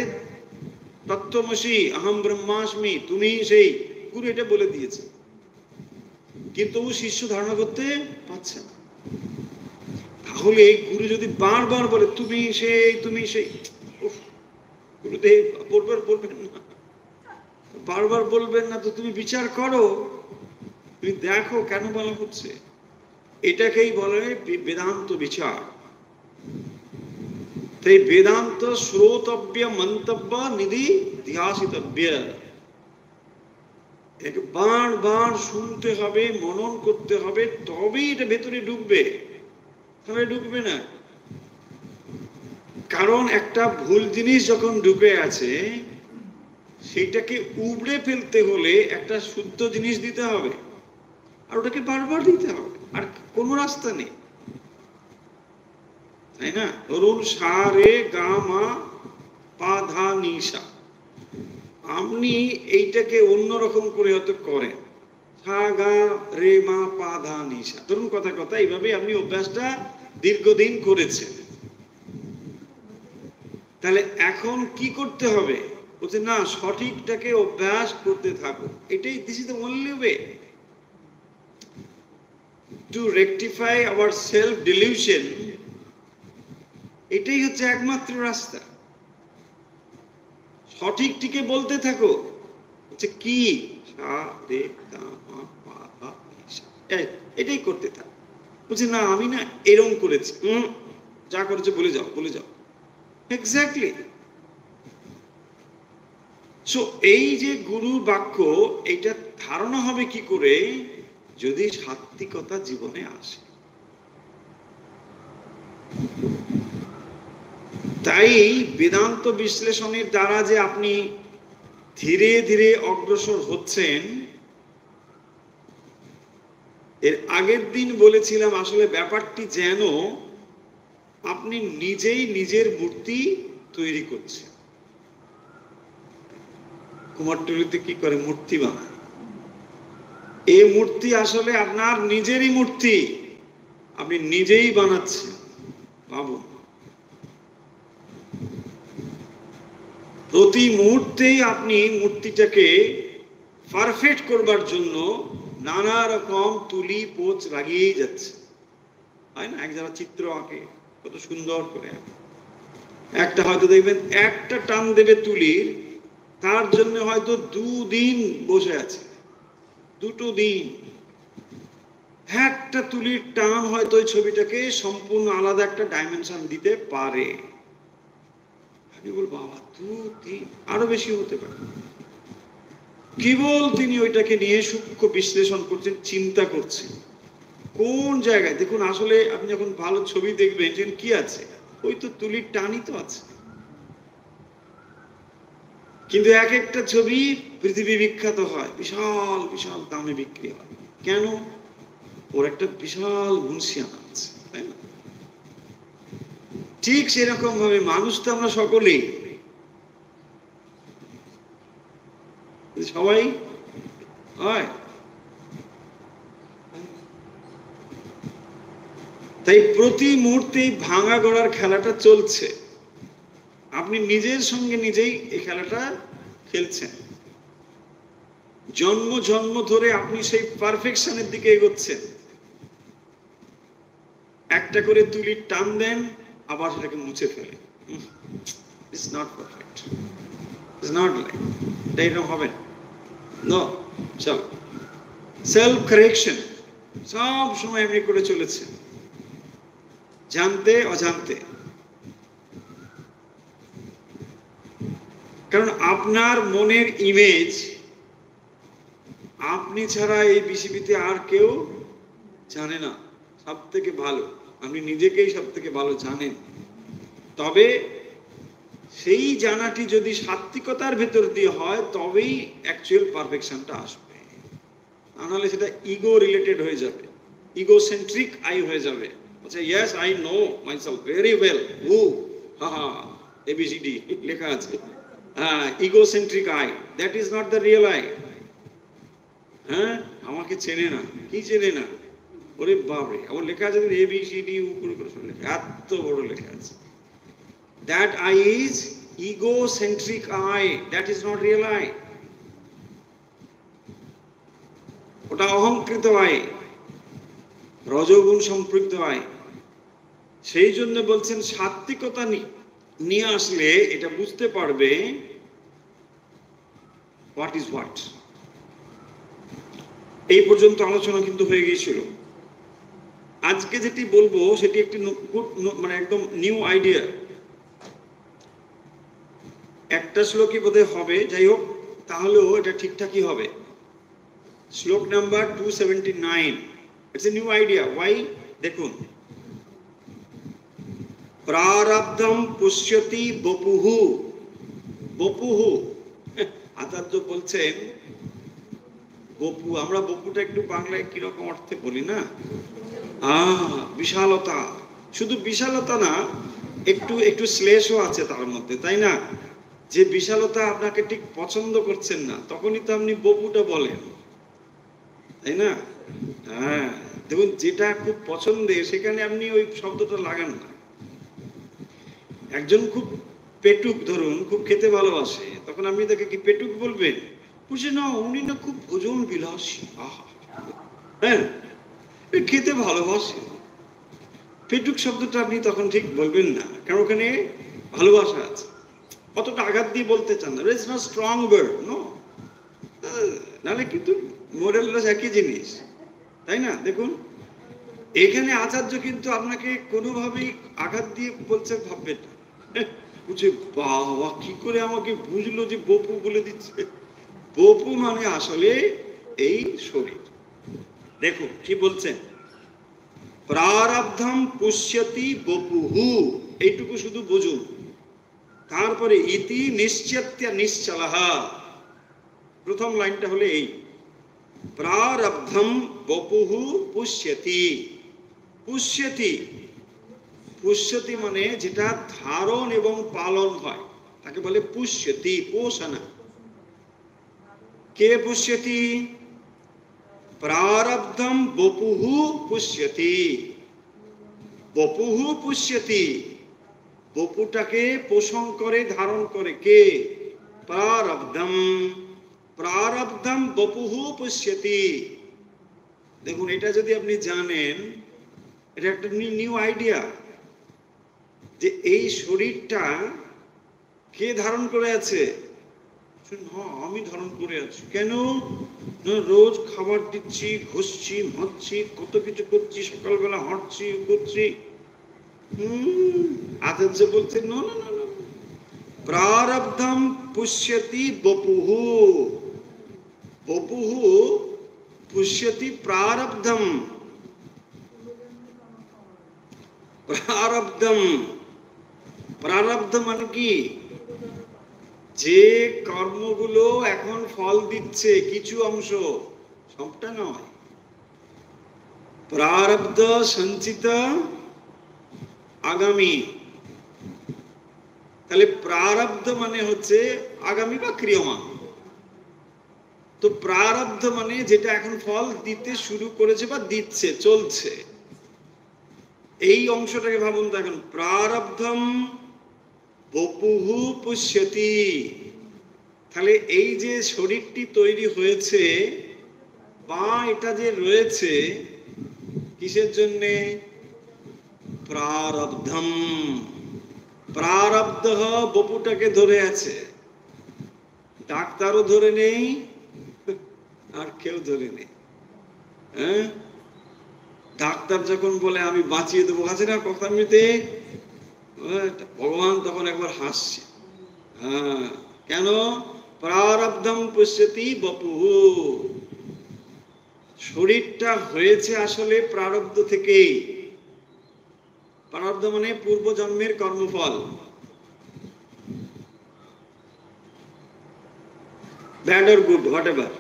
Speaker 1: তত্ত্বমসি আহম ব্রহ্মাস্মি, তুমি সেই। গুরু এটা বলে দিয়েছে, কিন্তু ও শিষ্য ধারণা করতে পারছে না। তাহলে গুরু যদি বারবার বলে তুমি সেই তুমি সেই, গুরুদেব বারবার বলবেন না, বারবার বলবেন না তো তুমি বিচার করো, তুমি দেখো কেন বলা হচ্ছে। এটাকেই বলে বেদান্ত বিচার। তাই বেদান্ত শ্রোতব্য মন্তব্য নিধি ধ্যাসিতব্য, একে বারবার শুনতে হবে, মনন করতে হবে, তবেই এটা ভেতরে ঢুকবে, তাহলে ঢুকবে না। কারণ একটা ভুল জিনিস যখন ঢুকে আছে, সেইটাকে উবড়ে ফেলতে হলে একটা শুদ্ধ জিনিস দিতে হবে, আর ওটাকে বারবার দিতে হবে, আর কোনো রাস্তা নেই, তাই না? ধরুন সা রে গা মা পা ধা নি সা, আপনি এইটাকে অন্যরকম করে হয়তো করেন, সা গা রে মা পা ধা নি সা, ধরুন কথা কথা এইভাবে আপনি অভ্যাসটা দীর্ঘদিন করেছেন। তাহলে এখন কি করতে হবে? বলছে না, সঠিকটাকে অভ্যাস করতে থাকো, এটাই this is the only way to rectify our self dilution, এটাই হচ্ছে একমাত্র রাস্তা। সঠিকটিকে বলতে থাকো। হচ্ছে কি? এটাই করতে থাকো। বলছি না আমি না এরম করেছি, যা করেছে বলে যাও বলে যাও। এক্স্যাক্টলি। সো এই যে গুরু বাক্য, এটা ধারণা হবে কি করে? যদি সাত্বিকতা জীবনে আসে। তাই বেদান্ত বিশ্লেষণের দ্বারা যে আপনি ধীরে ধীরে অগ্রসর হচ্ছেন, এর আগের দিন বলেছিলাম আসলে ব্যাপারটি যেন আপনি নিজেই নিজের মূর্তি তৈরি করছেন। কুমারটুলিতে কি করে? মূর্তি বানায়। এই মূর্তি আসলে আপনার নিজেরই মূর্তি, আপনি নিজেই বানাচ্ছেন। ভাবুন, প্রতি মুহূর্তেই আপনি মূর্তিটাকে পারফেক্ট করবার জন্য নানা রকম তুলি পোচ লাগিয়েই যাচ্ছে, হয় না? এক যারা চিত্র আঁকে কত সুন্দর করে আঁকে, একটা হয়তো দেখবেন একটা টান দেবে তুলির, তার জন্য হয়তো 2 দিন বসে আছে, 2 দিন। একটা তুলির টান হয়তো ওই ছবিটাকে সম্পূর্ণ আলাদা একটা ডাইমেনশন দিতে পারে। আমি বল বাবা 2 3 আরো বেশি হতে পারে। কেবল তিনি ওইটাকে নিয়ে সূক্ষ্ম বিশ্লেষণ করছেন, চিন্তা করছেন কোন জায়গায়। দেখুন আসলে আপনি যখন ভালো ছবি দেখবেন যে কি আছে, ওই তো তুলির টানই তো আছে। কিন্তু এক একটা ছবি পৃথিবী বিখ্যাত হয়, বিশাল বিশাল দামে বিক্রি হয়। কেন? ওর একটা বিশাল মুন্সিয়ানা আছে, তাই না? ঠিক সেরকম ভাবে মানুষ তো আমরা সকলেই, সবাই হয়। তাই প্রতি মুহূর্তে ভাঙা গড়ার খেলাটা চলছে। আপনি নিজের সঙ্গে নিজেই এই খেলাটা খেলছেন। জন্ম জন্ম ধরে আপনি সেই পারফেকশনের দিকে এগোচ্ছেন। একটা করে তুলি টান দেন, আবার সেটাকে মুছে ফেলে। It's not perfect, it's not like এটা, এরকম হবে না। চল, সেলফ কারেকশন সব সময় এমনি করে চলেছে, জানতে অজান্তে। কারণ আপনার মনের ইমেজ আপনি ছাড়া এই পৃথিবীতে আর কেউ জানে না। সব থেকে ভালো আপনি নিজেকেই সব থেকে ভালো জানেন। তবে সেই জানাটি যদি সাত্বিকতার ভেতর দিয়ে হয়, তবেই অ্যাকচুয়াল পারফেকশনটা আসবে। নাহলে সেটা ইগো রিলেটেড হয়ে যাবে, ইগো সেন্ট্রিক আই হয়ে যাবে। আচ্ছা, yes I know myself very well, ও হা এবিসিডি লেখা আছে, হ্যাঁ, ego centric I, that is not the real I. হ্যাঁ, আমাকে চেনে না। কি চেনে না? ওরে বাপরে, আমার লেখা আছে এবিসিডি উপরে করে এত বড় লেখা আছে। That I is egocentric I, that is not real I. ওটা অহংকৃত I, রজোগুণ সম্পৃক্ত I। সেই জন্য বলছেন সাত্বিকতা নিয়ে আসলে এটা বুঝতে পারবে হোয়াট ইজ হোয়াট। এই পর্যন্ত আলোচনা কিন্তু হয়ে গিয়েছিল। আজকে যেটি বলবো সেটি একটি মানে একদম নিউ আইডিয়া। একটা শ্লোকই বোধহয় হবে, যাই হোক, তাহলেও এটা ঠিকঠাকই হবে। শ্লোক number 279, it's a new idea. Why? দেখুন, প্রারব্ধম পুষ্যতি বপুহু। বপুহু, আচার্য বলছেন বপু, আমরা বপুটা একটু বাংলায় কিরকম অর্থে বলি না, বিশালতা। শুধু বিশালতা না, একটু একটু শ্লেষও আছে তার মধ্যে, তাই না? যে বিশালতা আপনাকে ঠিক পছন্দ করছেন না, তখনই তো আপনি বপুটা বলেন, তাই না? হ্যাঁ, দেখুন, যেটা খুব পছন্দের সেখানে আপনি ওই শব্দটা লাগান না। একজন খুব পেটুক, ধরুন খুব খেতে ভালোবাসে, তখন আপনি তাকে কি পেটুক বলবেন? বুঝে না, উনি না খুব ওজন বিলাসী, হ্যাঁ, খেতে ভালোবাসে। পেটুক শব্দটা আপনি তখন ঠিক বলবেন না, কারণ ওখানে ভালোবাসা আছে, অতটা আঘাত দিয়ে বলতে চান না, it's not strong word, no. নাহলে কিন্তু মোরাললেস একই জিনিস, তাই না? দেখুন এখানে আচার্য কিন্তু আপনাকে কোনোভাবেই আঘাত দিয়ে বলছে ভাববেন না, বুঝে বাবা কি করে আমাকে বুঝলো যে বপু বলে দিচ্ছে। বপু মানে আসলে এই শরীর। দেখুন কি বলছেন, প্রারব্ধম পুষ্যতি বপুহু, এইটুকু শুধু বুঝুন। তারপরে ইতি নিশ্চত্য নিশ্চলহা, প্রথম লাইনটা হলো এই, প্রারব্ধম বপুহু পুষ্যতি। পুষ্যতি, পুষ্যতি মানে যেটা ধারণ এবং পালন হয় তাকে বলে পুষ্যতি, পোষণা। কে পুষ্যতি? প্রারব্ধম বপুহু পুষ্যতি। বপুহু পুষ্যতি, বপুটাকে পোষণ করে, ধারণ করে কে? প্রারব্ধম। প্রারব্ধম বপুহু পুষ্যতি। দেখুন এটা যদি আপনি জানেন, এটা একটা নিউ আইডিয়া, যে এই শরীরটা কে ধারণ করে আছে? আমি ধারণ করে আছি। কেন? রোজ খাবার দিচ্ছি, ঘষছি, মারছি, কত কিছু করছি, সকালবেলা হাঁটছি, করছি। আচার্য বলছেন না না না, প্রারব্ধম পুষ্যতি বপুহু। বপুহু পুষ্যতি প্রারব্ধম। প্রারব্ধম, প্রারব্ধ মানে কি? যে কর্মগুলো এখন ফল দিচ্ছে কিছু অংশ, সবটা নয়। প্রারব্ধ সঞ্চিত আগামী। তাহলে প্রারব্ধ মানে হচ্ছে আগামী বা ক্রিয়মান। তো প্রারব্ধ মানে যেটা এখন ফল দিতে শুরু করেছে বা দিচ্ছে, চলছে, এই অংশটাকে ভাবুন। দেখুন প্রারব্ধম বপুহু পুষ্যতি। তাহলে এই যে শরীরটি তৈরি হয়েছে বা এটা যে রয়েছে, কিসের জন্যে? প্রারব্ধম। প্রারব্ধ বপুটাকে ধরে আছে, ডাক্তারও ধরে নেই আর কেউ ধরে নেই। হ্যাঁ, ডাক্তার যখন বলে আমি বাঁচিয়ে দেবো, আছে না কথামৃতে, ভগবান তখন একবার হাসছে। হ্যাঁ, কেন? প্রারব্ধম পুষ্যতি বপুহু। শরীরটা হয়েছে আসলে প্রারব্ধ থেকেই। প্রারব্ধ মানে পূর্ব জন্মের কর্মফল। Bad or good, what ever.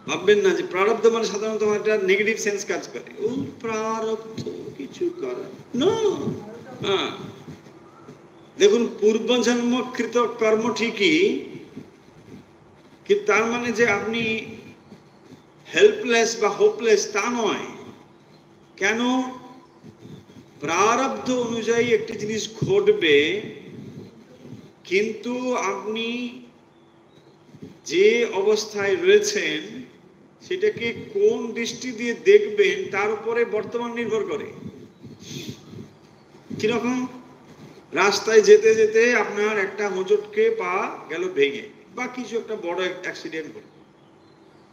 Speaker 1: ভাববেন না যে প্রারব্ধ মানে সাধারণত একটা নেগেটিভ সেন্স কাজ করে, ও প্রারব্ধ কিছু করার না। হ্যাঁ, দেখুন পূর্বজন্মকৃত কর্ম ঠিকই, কিন্তু তার মানে যে আপনি হেল্পলেস বা হোপলেস তা নয়। কেন? প্রারব্ধ অনুযায়ী একটি জিনিস ঘটবে, কিন্তু আপনি যে অবস্থায় রয়েছেন সেটাকে কোন দৃষ্টি দিয়ে দেখবেন তার উপরে বর্তমান নির্ভর করে। কিরকম? রাস্তায় যেতে যেতে আপনার একটা হোঁচটকে পা গেল ভেঙে, বা কিছু একটা বড় অ্যাক্সিডেন্ট হলো,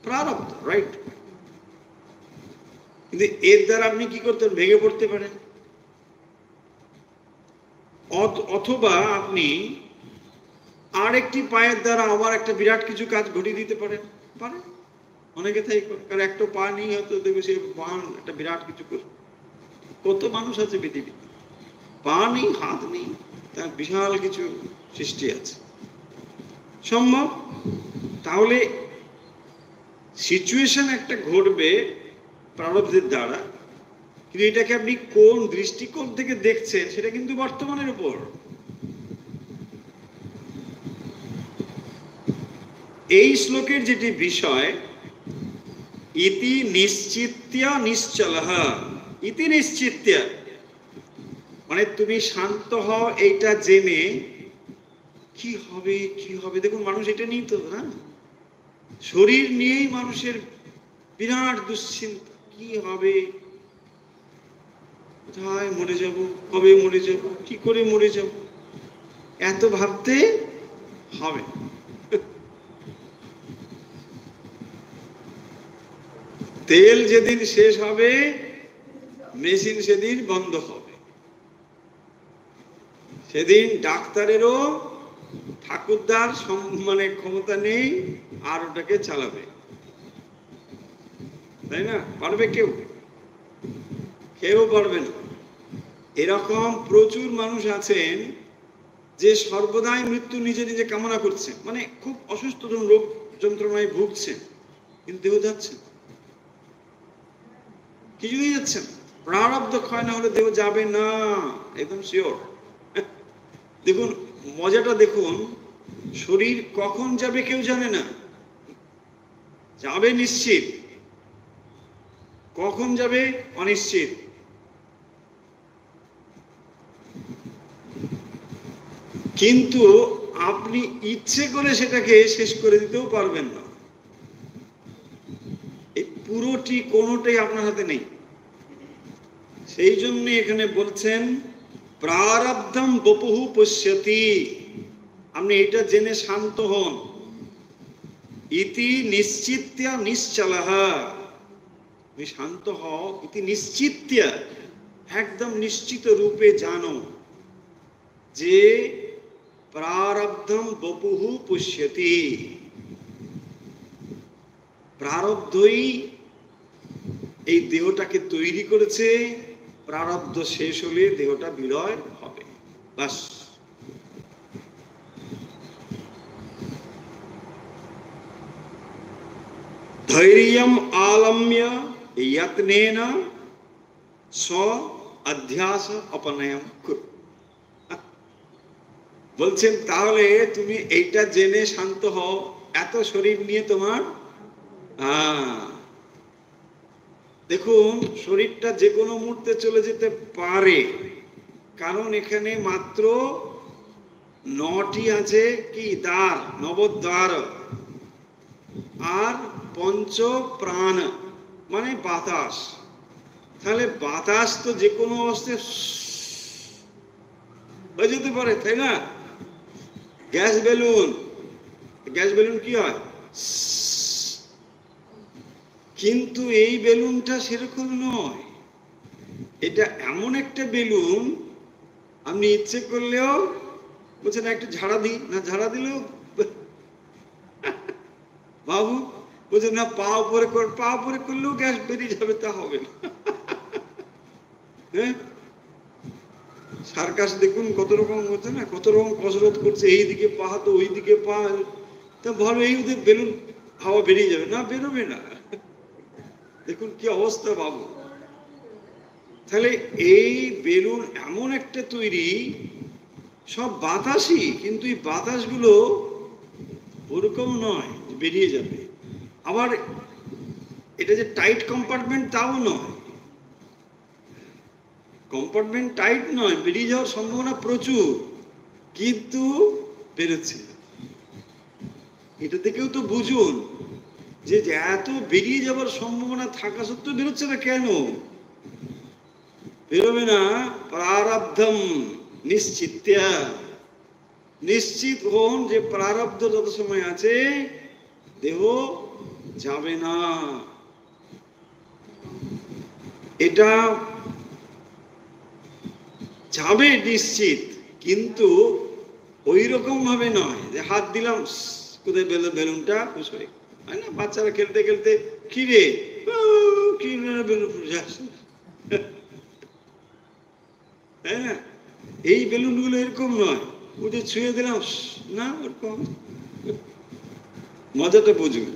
Speaker 1: প্রারব্ধ, রাইট? কিন্তু এর দ্বারা আপনি কি করতে, ভেঙে পড়তে পারেন, অথবা আপনি আরেকটি পায়ের দ্বারা আবার একটা বিরাট কিছু কাজ ঘটিয়ে দিতে পারেন। পারেন, অনেকে তাই করে, কারণ একটা পা নিয়ে হয়তো দেখবে সে বান একটা বিরাট কিছু করে। কত মানুষ আছে পৃথিবীতে, পা নেই, হাত নেই, তার বিশাল কিছু সৃষ্টি আছে, সম্ভব। তাহলে সিচুয়েশন একটা ঘটবে প্রারব্ধের দ্বারা, কিন্তু এটাকে আপনি কোন দৃষ্টিকোণ থেকে দেখছেন সেটা কিন্তু বর্তমানের উপর। এই শ্লোকের যেটি বিষয়, ইতি নিশ্চিত্য নিশ্চলহ। ইতি নিশ্চিত্য মানে তুমি শান্ত হও এইটা জেনে, কি হবে কি হবে। দেখুন মানুষ এটা নিয়ে তো, হ্যাঁ, শরীর নিয়েই মানুষের বিরাট দুশ্চিন্তা, কি হবে। কোথায় মরে যাব, কবে মরে যাব, কি করে মরে যাব, এত ভাবতে হবে। তেল যেদিন শেষ হবে মেশিন সেদিন বন্ধ হবে, সেদিন ডাক্তারেরও ঠাকুরদার মানে ক্ষমতা নেই আর ওটাকে চালাবে, তাই না? পারবে কেউ? কেউ পারবে না। এরকম প্রচুর মানুষ আছেন যে সর্বদাই মৃত্যু নিজে নিজে কামনা করছেন, মানে খুব অসুস্থ রোগ যন্ত্রণায় ভুগছেন, কিন্তু দেহ যাচ্ছে, কিছুতেই যাচ্ছে না। প্রারব্ধ ক্ষয় না হলে দেহ যাবে না, একদম শিওর। দেখুন মজাটা দেখুন, শরীর কখন যাবে কেউ জানে না, যাবে নিশ্চিত, কখন যাবে অনিশ্চিত। কিন্তু আপনি ইচ্ছে করে সেটাকে শেষ করে দিতেও পারবেন না, এই পুরোটি কোনোটাই আপনার হাতে নেই। সেই জন্য এখানে বলছেন প্রারব্ধম বপুহু পশ্যতি, আপনি এটা জেনে শান্ত হন। ইতি নিশ্চিত্যা নিশ্চলঃ, তুমি শান্ত হও, ইতি নিশ্চিত্যা, একদম নিশ্চিত রূপে জানো যে প্রারব্ধম বপুহু পশ্যতি, প্রারব্ধই এই দেহটাকে তৈরি করেছে, প্রারব্ধ শেষ হলে দেহটা বিলয় হবে, বাস। ধৈর্যম আলম্য যত্নেন স্ব অধ্যাস অপনয়ম কুরু। বলছেন তাহলে তুমি এইটা জেনে শান্ত হও, এত শরীর নিয়ে তোমার দেখুন শরীরটা যে কোনো মুহূর্তে চলে যেতে পারে, কারণ এখানে মাত্র 9টি আছে কি দ্বার, নবদ্বার, আর পঞ্চ প্রাণ মানে বাতাস। তাহলে বাতাস তো যে কোনো অবস্থায় হয়ে যেতে পারে, তাই না? গ্যাস বেলুন, গ্যাস বেলুন কি হয়? কিন্তু এই বেলুনটা সেরকম নয়, এটা এমন একটা বেলুন আপনি ইচ্ছে করলেও বলছেন একটু ঝাড়া দিই, না ঝাড়া দিলেও বাবু বলছে না পা উপরে কর, পা উপরে করলেও গ্যাস বেরিয়ে যাবে, তা হবে না। হ্যাঁ, সার্কাস দেখুন কত রকম হচ্ছে না, কত রকম কসরত করছে, এইদিকে পা তো ওইদিকে পা, তা ভালো এই বেলুন হাওয়া বেরিয়ে যাবে, না বেরোবে না। দেখুন কি অবস্থা বাবু। তাহলে এই বেলুন এমন একটা তৈরি, সব বাতাসই, কিন্তু এই বাতাসগুলো ওরকম নয় বেরিয়ে যাবে। আবার এটা যে টাইট কম্পার্টমেন্ট তাও নয়, কম্পার্টমেন্ট টাইট নয়, বেরিয়ে যাওয়ার সম্ভাবনা প্রচুর, কিন্তু বেরোচ্ছে। এটা থেকেও তো বুঝুন যে এত বেরিয়ে যাওয়ার সম্ভাবনা থাকা সত্ত্বেও বেরোচ্ছে না কেন? বেরোবে না, প্রারব্ধম নিশ্চিত্যা, নিশ্চিত হন যে প্রারব্ধ যত সময় আছে দেহ যাবে না। এটা যাবে নিশ্চিত, কিন্তু ওই রকম ভাবে নয় যে হাত দিলাম কোথায় বেলুনটা সরে, হয় না বাচ্চারা খেলতে খেলতে খিরে কি বেলুন, হ্যাঁ এই বেলুন গুলো এরকম নয়, ওটা ছুঁয়ে দিলাম না, ওরকম মজাটা বুঝুন।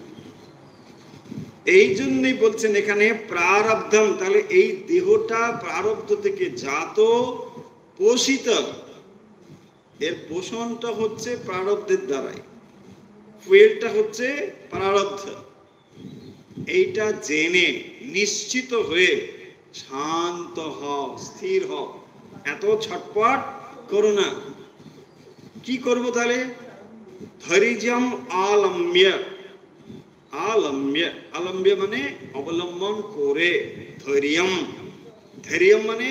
Speaker 1: এই জন্যই বলছেন এখানে প্রারব্ধম, তাহলে এই দেহটা প্রারব্ধ থেকে জাত, পোষিত, এর পোষণটা হচ্ছে প্রারব্ধের দ্বারাই, ফুয়েলটা হচ্ছে প্রারব্ধ। এইটা জেনে নিশ্চিত হয়ে শান্ত হও, স্থির হও, এত ছটপট করো না। কি করবো তাহলে? ধৈর্যম আলম্য, আলম্য, আলম্য মানে অবলম্বন করে, ধৈর্যম, ধৈর্যম মানে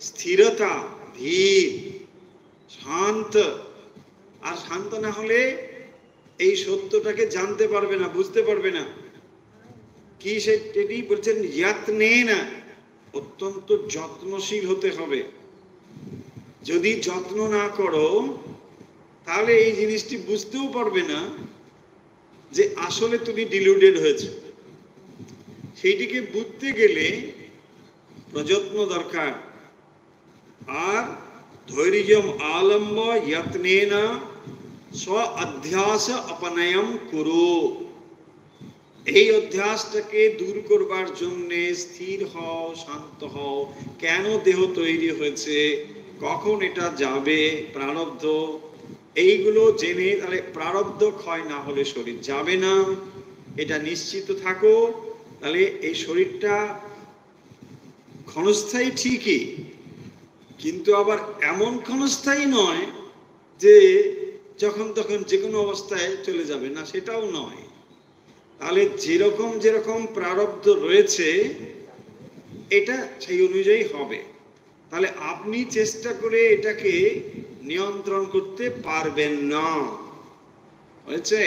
Speaker 1: স্থিরতা, ধীর, শান্ত। আর শান্ত না হলে এই সত্যটাকে জানতে পারবে না, বুঝতে পারবে না। কি সেটি বলছেন, যত্নে না, অত্যন্ত যত্নশীল হতে হবে। যদি যত্ন না করো তাহলে এই জিনিসটি বুঝতেও পারবে না যে আসলে তুমি ডিলিউডেড হয়েছে। সেইটিকে বুঝতে গেলে প্রযত্ন দরকার। আর ধৈর্যম আলম্ব যত্নেন স্ব অধ্যাস অপনয়ম কুরু। এই অধ্যাসটাকে দূর করবার জন্য স্থির হও, শান্ত হও। কেন দেহ তৈরি হয়েছে, কখন এটা যাবে, প্রারব্ধ, এইগুলো জেনে, তাহলে প্রারব্ধ ক্ষয় না হলে শরীর যাবে না, এটা নিশ্চিত থাকো। তাহলে এই শরীরটা ক্ষণস্থায়ী ঠিকই, কিন্তু আবার এমন ক্ষণস্থায়ী নয় যে যখন তখন যে কোনো অবস্থায় চলে যাবে না, সেটাও নয়। তাহলে যেরকম যেরকম প্রারব্ধ রয়েছে এটা সেই অনুযায়ী হবে। তাহলে আপনি চেষ্টা করে এটাকে নিয়ন্ত্রণ করতে পারবেন না, হয়েছে?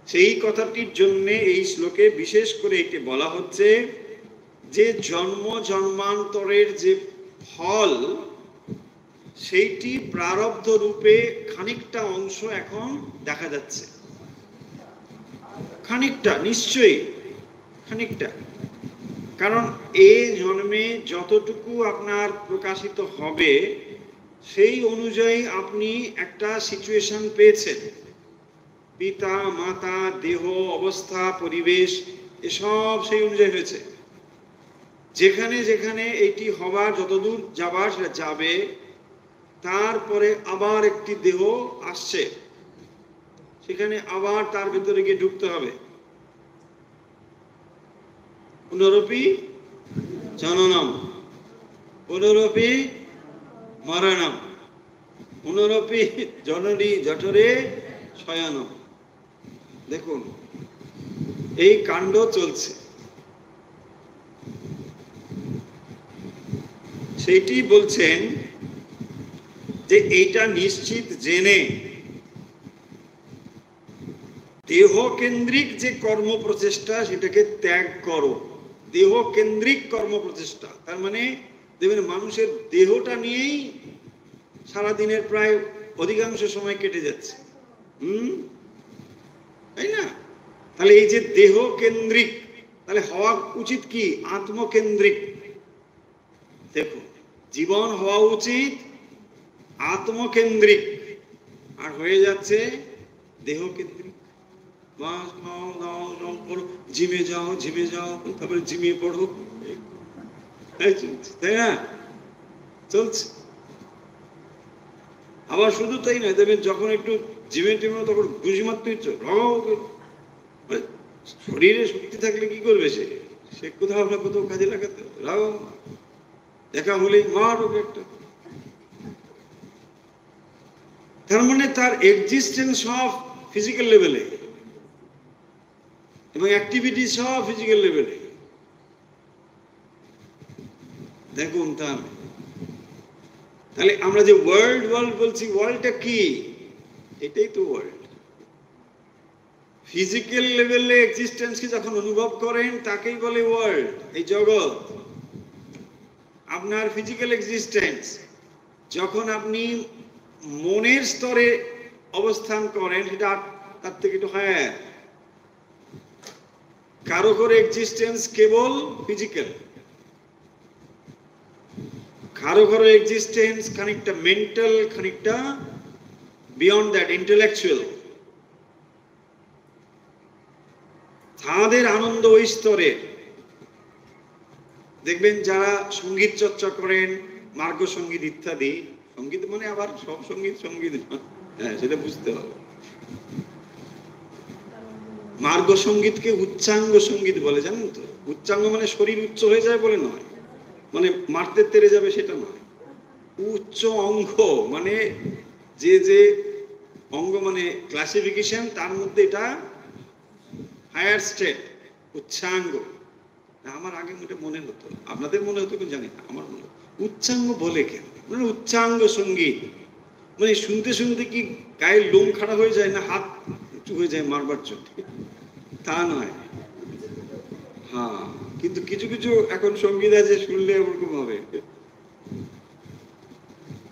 Speaker 1: সেই কথাটির জন্য এই শ্লোকে বিশেষ করে এটি বলা হচ্ছে যে জন্ম জন্মান্তরের যে ফল, সেইটি প্রারব্ধ রূপে খানিকটা অংশ এখন দেখা যাচ্ছে। খানিকটা, নিশ্চয়ই খানিকটা। কারণ এই জন্মে যতটুকু আপনার প্রকাশিত হবে সেই অনুযায়ী আপনি একটা সিচুয়েশন পেয়েছেন। পিতা মাতা, দেহ, অবস্থা, পরিবেশ, এসব সেই অনুযায়ী হয়েছে। যেখানে যেখানে এটি হবার, যতদূর যাবার সেটা যাবে। তারপরে আবার একটি দেহ আসছে, সেখানে আবার তার ভিতরে গিয়ে ঢুকতে হবে। পুনরপি জননম, পুনরপি মরণম, পুনরপি জননী জঠরে শয়নম। দেখুন এই কাণ্ড চলছে। সেইটি বলছেন যে এইটা নিশ্চিত জেনে দেহ কেন্দ্রিক যে কর্ম প্রচেষ্টা সেটাকে ত্যাগ করো। দেহ কেন্দ্রিক কর্ম প্রচেষ্টা, তার মানে দেখবেন মানুষের দেহটা নিয়েই সারাদিনের প্রায় অধিকাংশ সময় কেটে যাচ্ছে, তাই না? তাহলে এই যে দেহ কেন্দ্রিক, তাহলে হওয়া উচিত কি? আত্মকেন্দ্রিক। দেখো, জীবন হওয়া উচিত আত্মকেন্দ্রিক, আর হয়ে যাচ্ছে দেহ কেন্দ্রিক। জিমে যাও, জিমে যাও, তারপরে জিমিয়ে পড়ো, তাই না? চলছে। আবার শুধু তাই নয়, দেখবেন যখন একটু জিমে টিমে তখন ঘুষি মারতে ইচ্ছে, শরীরে শক্তি থাকলে কি করবে সে? সে কোথাও না কোথাও কাজে লাগাতে হবে। রাও দেখা হলেই মার ওকে একটা। তার মানে তার এক্সিস্টেন্স সব ফিজিক্যাল লেভেলে এবং অ্যাক্টিভিটি সব ফিজিক্যাল লেভেলে। দেখুন তাহলে আমরা যে ওয়ার্ল্ড ওয়ার্ল্ড বলছি, ওয়ার্ল্ডটা কি? এটাই তো ওয়ার্ল্ড। ফিজিক্যাল লেভেলে এক্সিস্টেন্সকে যখন অনুভব করেন তাকেই বলে ওয়ার্ল্ড, এই জগৎ। আপনার ফিজিক্যাল এক্সিস্টেন্স যখন আপনি মনের স্তরে অবস্থান করেন, সেটা তার থেকে একটু হায়ার। কারো করে এক্সিস্টেন্স কেবল ফিজিক্যাল, কারো কারো এক্সিস্টেন্স খানিকটা মেন্টাল, খানিকটা বিয়ন্ড দ্যাট, ইন্টেলেকচুয়াল। তাদের আনন্দ ওই স্তরে। দেখবেন যারা সঙ্গীত চর্চা করেন, মার্গ সঙ্গীত ইত্যাদি, সঙ্গীত মানে আবার সব সঙ্গীত সঙ্গীত, হ্যাঁ সেটা বুঝতে হবে। মার্গ সঙ্গীতকে উচ্চাঙ্গ সঙ্গীত বলে, জানেন তো? উচ্চাঙ্গ মানে শরীর উচ্চ হয়ে যায় বলে নয়, মানে মারতে তেরে যাবে সেটা নয়। উচ্চ অঙ্গ মানে যে যে অঙ্গ, মানে ক্লাসিফিকেশন, তার মধ্যে এটা হায়ার স্টেট, উচ্চাঙ্গ। আমার আগে মনে হতো, আপনাদের মনে হতো কি জানি না, আমার মনে হতো উচ্চাঙ্গ বলে কেন? মানে উচ্চাঙ্গ সঙ্গীত মানে শুনতে শুনতে কি গায়ের লোম খাড়া হয়ে যায়, না হাত উঁচু হয়ে যায় মারবার জন্য? তা নয়। হ্যাঁ, কিন্তু কিছু কিছু এখন সঙ্গীত আছে শুনলে ওরকম হবে,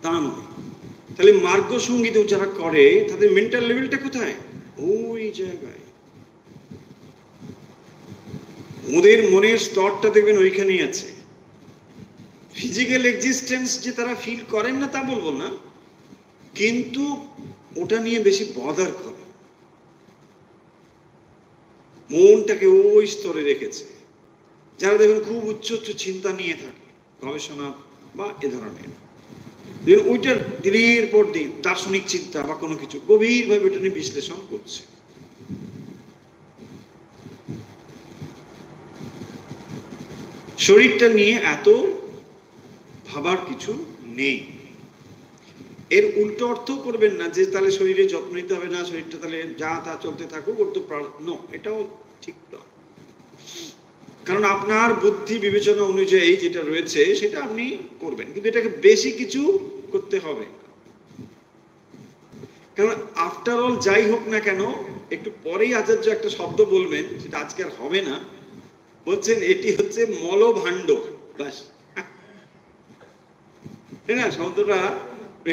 Speaker 1: তা নয়। তাহলে মার্গ সঙ্গীত যারা করে তাদের মেন্টাল লেভেলটা কোথায়? ওই জায়গায়। ওদের মনের স্তরটা দেখবেন ওইখানেই আছে। ফিজিক্যাল এক্সিস্টেন্স যে তারা ফিল করেন না তা বলবো না, কিন্তু ওটা নিয়ে বেশি বদার করে, মনটাকে ওই স্তরে রেখেছে। যারা দেখবেন খুব উচ্চ উচ্চ চিন্তা নিয়ে থাকে, গবেষণা বা এ ধরনের, ওইটার দিনের পর দিন দার্শনিক চিন্তা বা কোনো কিছু গভীরভাবে ওটা নিয়ে বিশ্লেষণ করছে। শরীরটা নিয়ে এত ভাবার কিছু নেই। এর উল্টো অর্থ করবেন না যে তাহলে শরীরে যত্ন নিতে হবে না, শরীরটা তাহলে যা তা চলতে থাকুক, ওর তো এটাও ঠিক না। কারণ আপনার বুদ্ধি বিবেচনা অনুযায়ী যেটা রয়েছে সেটা আপনি করবেন, কিন্তু এটাকে বেশি কিছু করতে হবে। কারণ আফটার অল যাই হোক না কেন, একটু পরেই আচার্য একটা শব্দ বলবেন, সেটা আজকে আর হবে না, বলছেন এটি হচ্ছে মলভাণ্ড। ব্যাস, না শব্দটা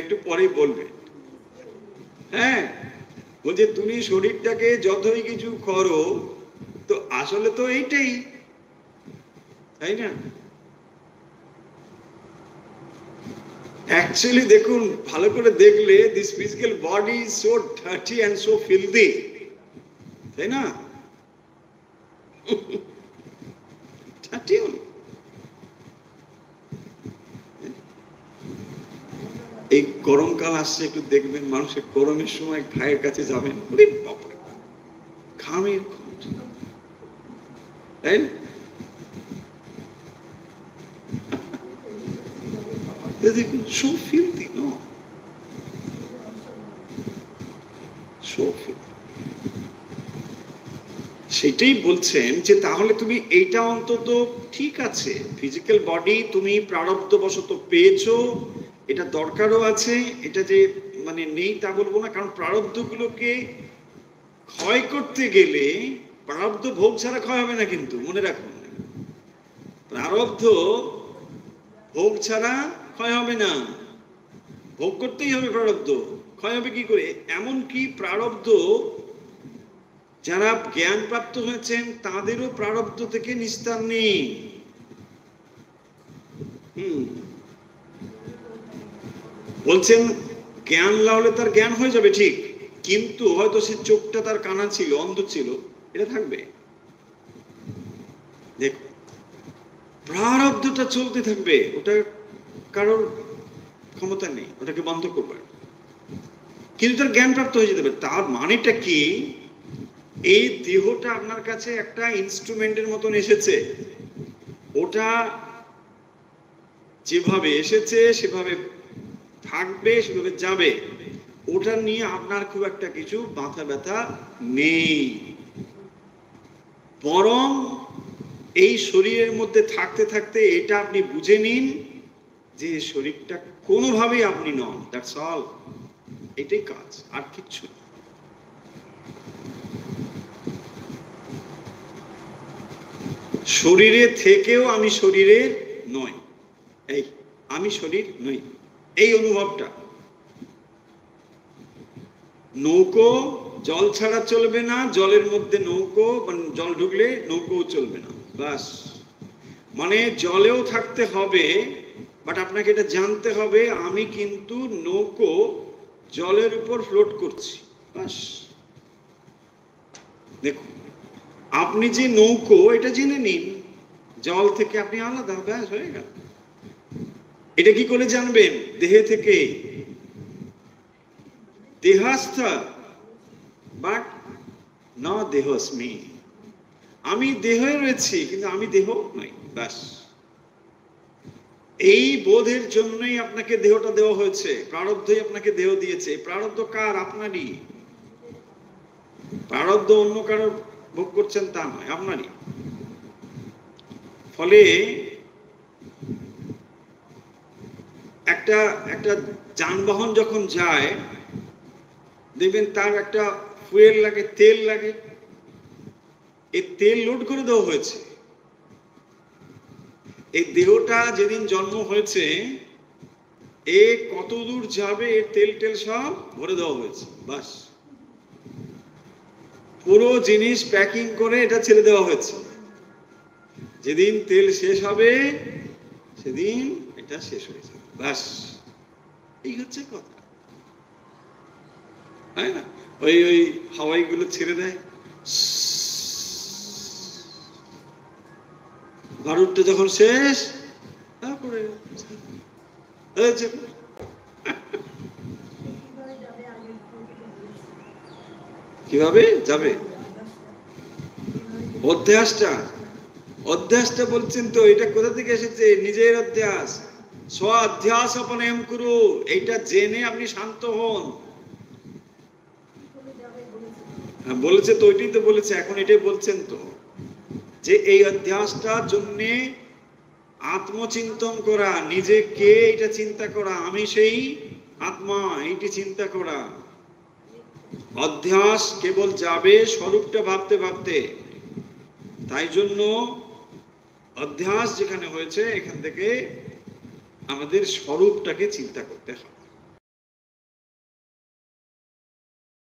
Speaker 1: একটু পরেই বলবে। হ্যাঁ, বলছে তুমি শরীরটাকে যতই কিছু করো, তো আসলে তো এইটাই, তাই না? অ্যাকচুয়ালি দেখুন, ভালো করে দেখলে this physical body is so dirty and so filthy, তাই না? এই গরমকাল আসছে, একটু দেখবেন মানুষের গরমের সময় ভাইয়ের কাছে যাবেন, ঘামের তাই না? দেখুন, so filthy, no? So filthy. সেটাই বলছেন যে তাহলে তুমি এইটা অন্তত ঠিক আছে, ফিজিক্যাল বডি তুমি প্রারব্ধবশত পেয়েছো, এটা দরকারও আছে, এটা যে মানে নেই তা বলবো না, কারণ প্রারব্ধগুলোকে ক্ষয় করতে গেলে প্রারব্ধ ভোগ ছাড়া ক্ষয় হবে না, কিন্তু মনে রাখুন, প্রারব্ধ ভোগ ছাড়া ক্ষয় হবে না, ভোগ করতেই হবে। প্রারব্ধ ক্ষয় হবে কি করে? এমনকি প্রারব্ধ যারা জ্ঞান প্রাপ্ত হয়েছেন তাদেরও প্রারব্ধ থেকে নিস্তার নেই। বলছেন জ্ঞান লাভলে তার জ্ঞান হয়ে যাবে ঠিক, কিন্তু হয়তো সে চোখটা তার কানা ছিল, অন্ধ ছিল, এটা থাকবে। দেখো, প্রারব্ধটা চলতে থাকবে, ওটা কারোর ক্ষমতা নেই ওটাকে বন্ধ করবার, কিন্তু তার জ্ঞান প্রাপ্ত হয়ে যেতে পারে। তার মানেটা কি? এই দেহটা আপনার কাছে একটা ইনস্ট্রুমেন্টের মতন এসেছে, ওটা যেভাবে এসেছে সেভাবে থাকবে, সেভাবে যাবে, ওটা নিয়ে আপনার খুব একটা কিছু মাথা ব্যথা নেই। বরং এই শরীরের মধ্যে থাকতে থাকতে এটা আপনি বুঝে নিন যে শরীরটা কোনোভাবেই আপনি নন, দ্যাটস অল। এটাই কাজ, আর কিচ্ছু। শরীরে থেকেও আমি শরীরের নই, এই আমি শরীর নই, এই অনুভবটা। নৌকো জল ছাড়া চলবে না, জলের মধ্যে নৌকো, জল ঢুকলে নৌকো চলবে না, বাস। মানে জলেও থাকতে হবে, বাট আপনাকে এটা জানতে হবে আমি কিন্তু নৌকো জলের উপর ফ্লোট করছি, বাস। দেখুন, আপনি যে নৌকো এটা জেনে নিন, জল থেকে আপনি আলাদা, ব্যাস হয়ে গেল। এটা কি করে জানবেন? দেহে থেকে, দেহাস্থ বাট না দেহস্মি, আমি দেহে রয়েছি কিন্তু আমি দেহ নই, ব্যাস। এই বোধের জন্যই আপনাকে দেহটা দেওয়া হয়েছে, প্রারব্ধই আপনাকে দেহ দিয়েছে। প্রারব্ধ কার? আপনারই। প্রারব্ধ অন্য কারো ভোগ করছেন তা নয়, আপনারই। ফলে একটা একটা যানবাহন যখন যায় দেখবেন তার একটা ফুয়েল লাগে, তেল লাগে। এই তেল লোড করে দেওয়া হয়েছে। এই দেহটা যেদিন জন্ম হয়েছে এ কত দূর যাবে এর তেল টেল সব ভরে দেওয়া হয়েছে, বাস পুরো জিনিস প্যাকিং করে এটা ছেড়ে দেওয়া হয়েছে। যেদিন তেল শেষ হবে সেদিন এটা শেষ হয়ে যাবে, বাস। এই হচ্ছে কথা, তাই না? ওই ওই হাওয়াই গুলো ছেড়ে দেয়, বারুদটা যখন শেষ তারপরে কিভাবে যাবে অধ্যাসটা? অধ্যাসটা বলছেন তো, এটা কোথা থেকে এসেছে? নিজের অধ্যাস। স্ব অধ্যাস অপনয়ন করু, এইটা জেনে আপনি শান্ত হন। বলেছে তো, ওইটাই তো বলেছে, এখন এটাই বলছেন তো, যে এই অধ্যাসটার জন্য আত্মচিন্তন করা, নিজে কে এটা চিন্তা করা, আমি সেই আত্মা, এইটি চিন্তা করা। অধ্যাস কেবল যাবে স্বরূপটা ভাবতে ভাবতে। তাই জন্য অধ্যাস যেখানে হয়েছে এখান থেকে আমাদের স্বরূপটাকে চিন্তা করতে হবে।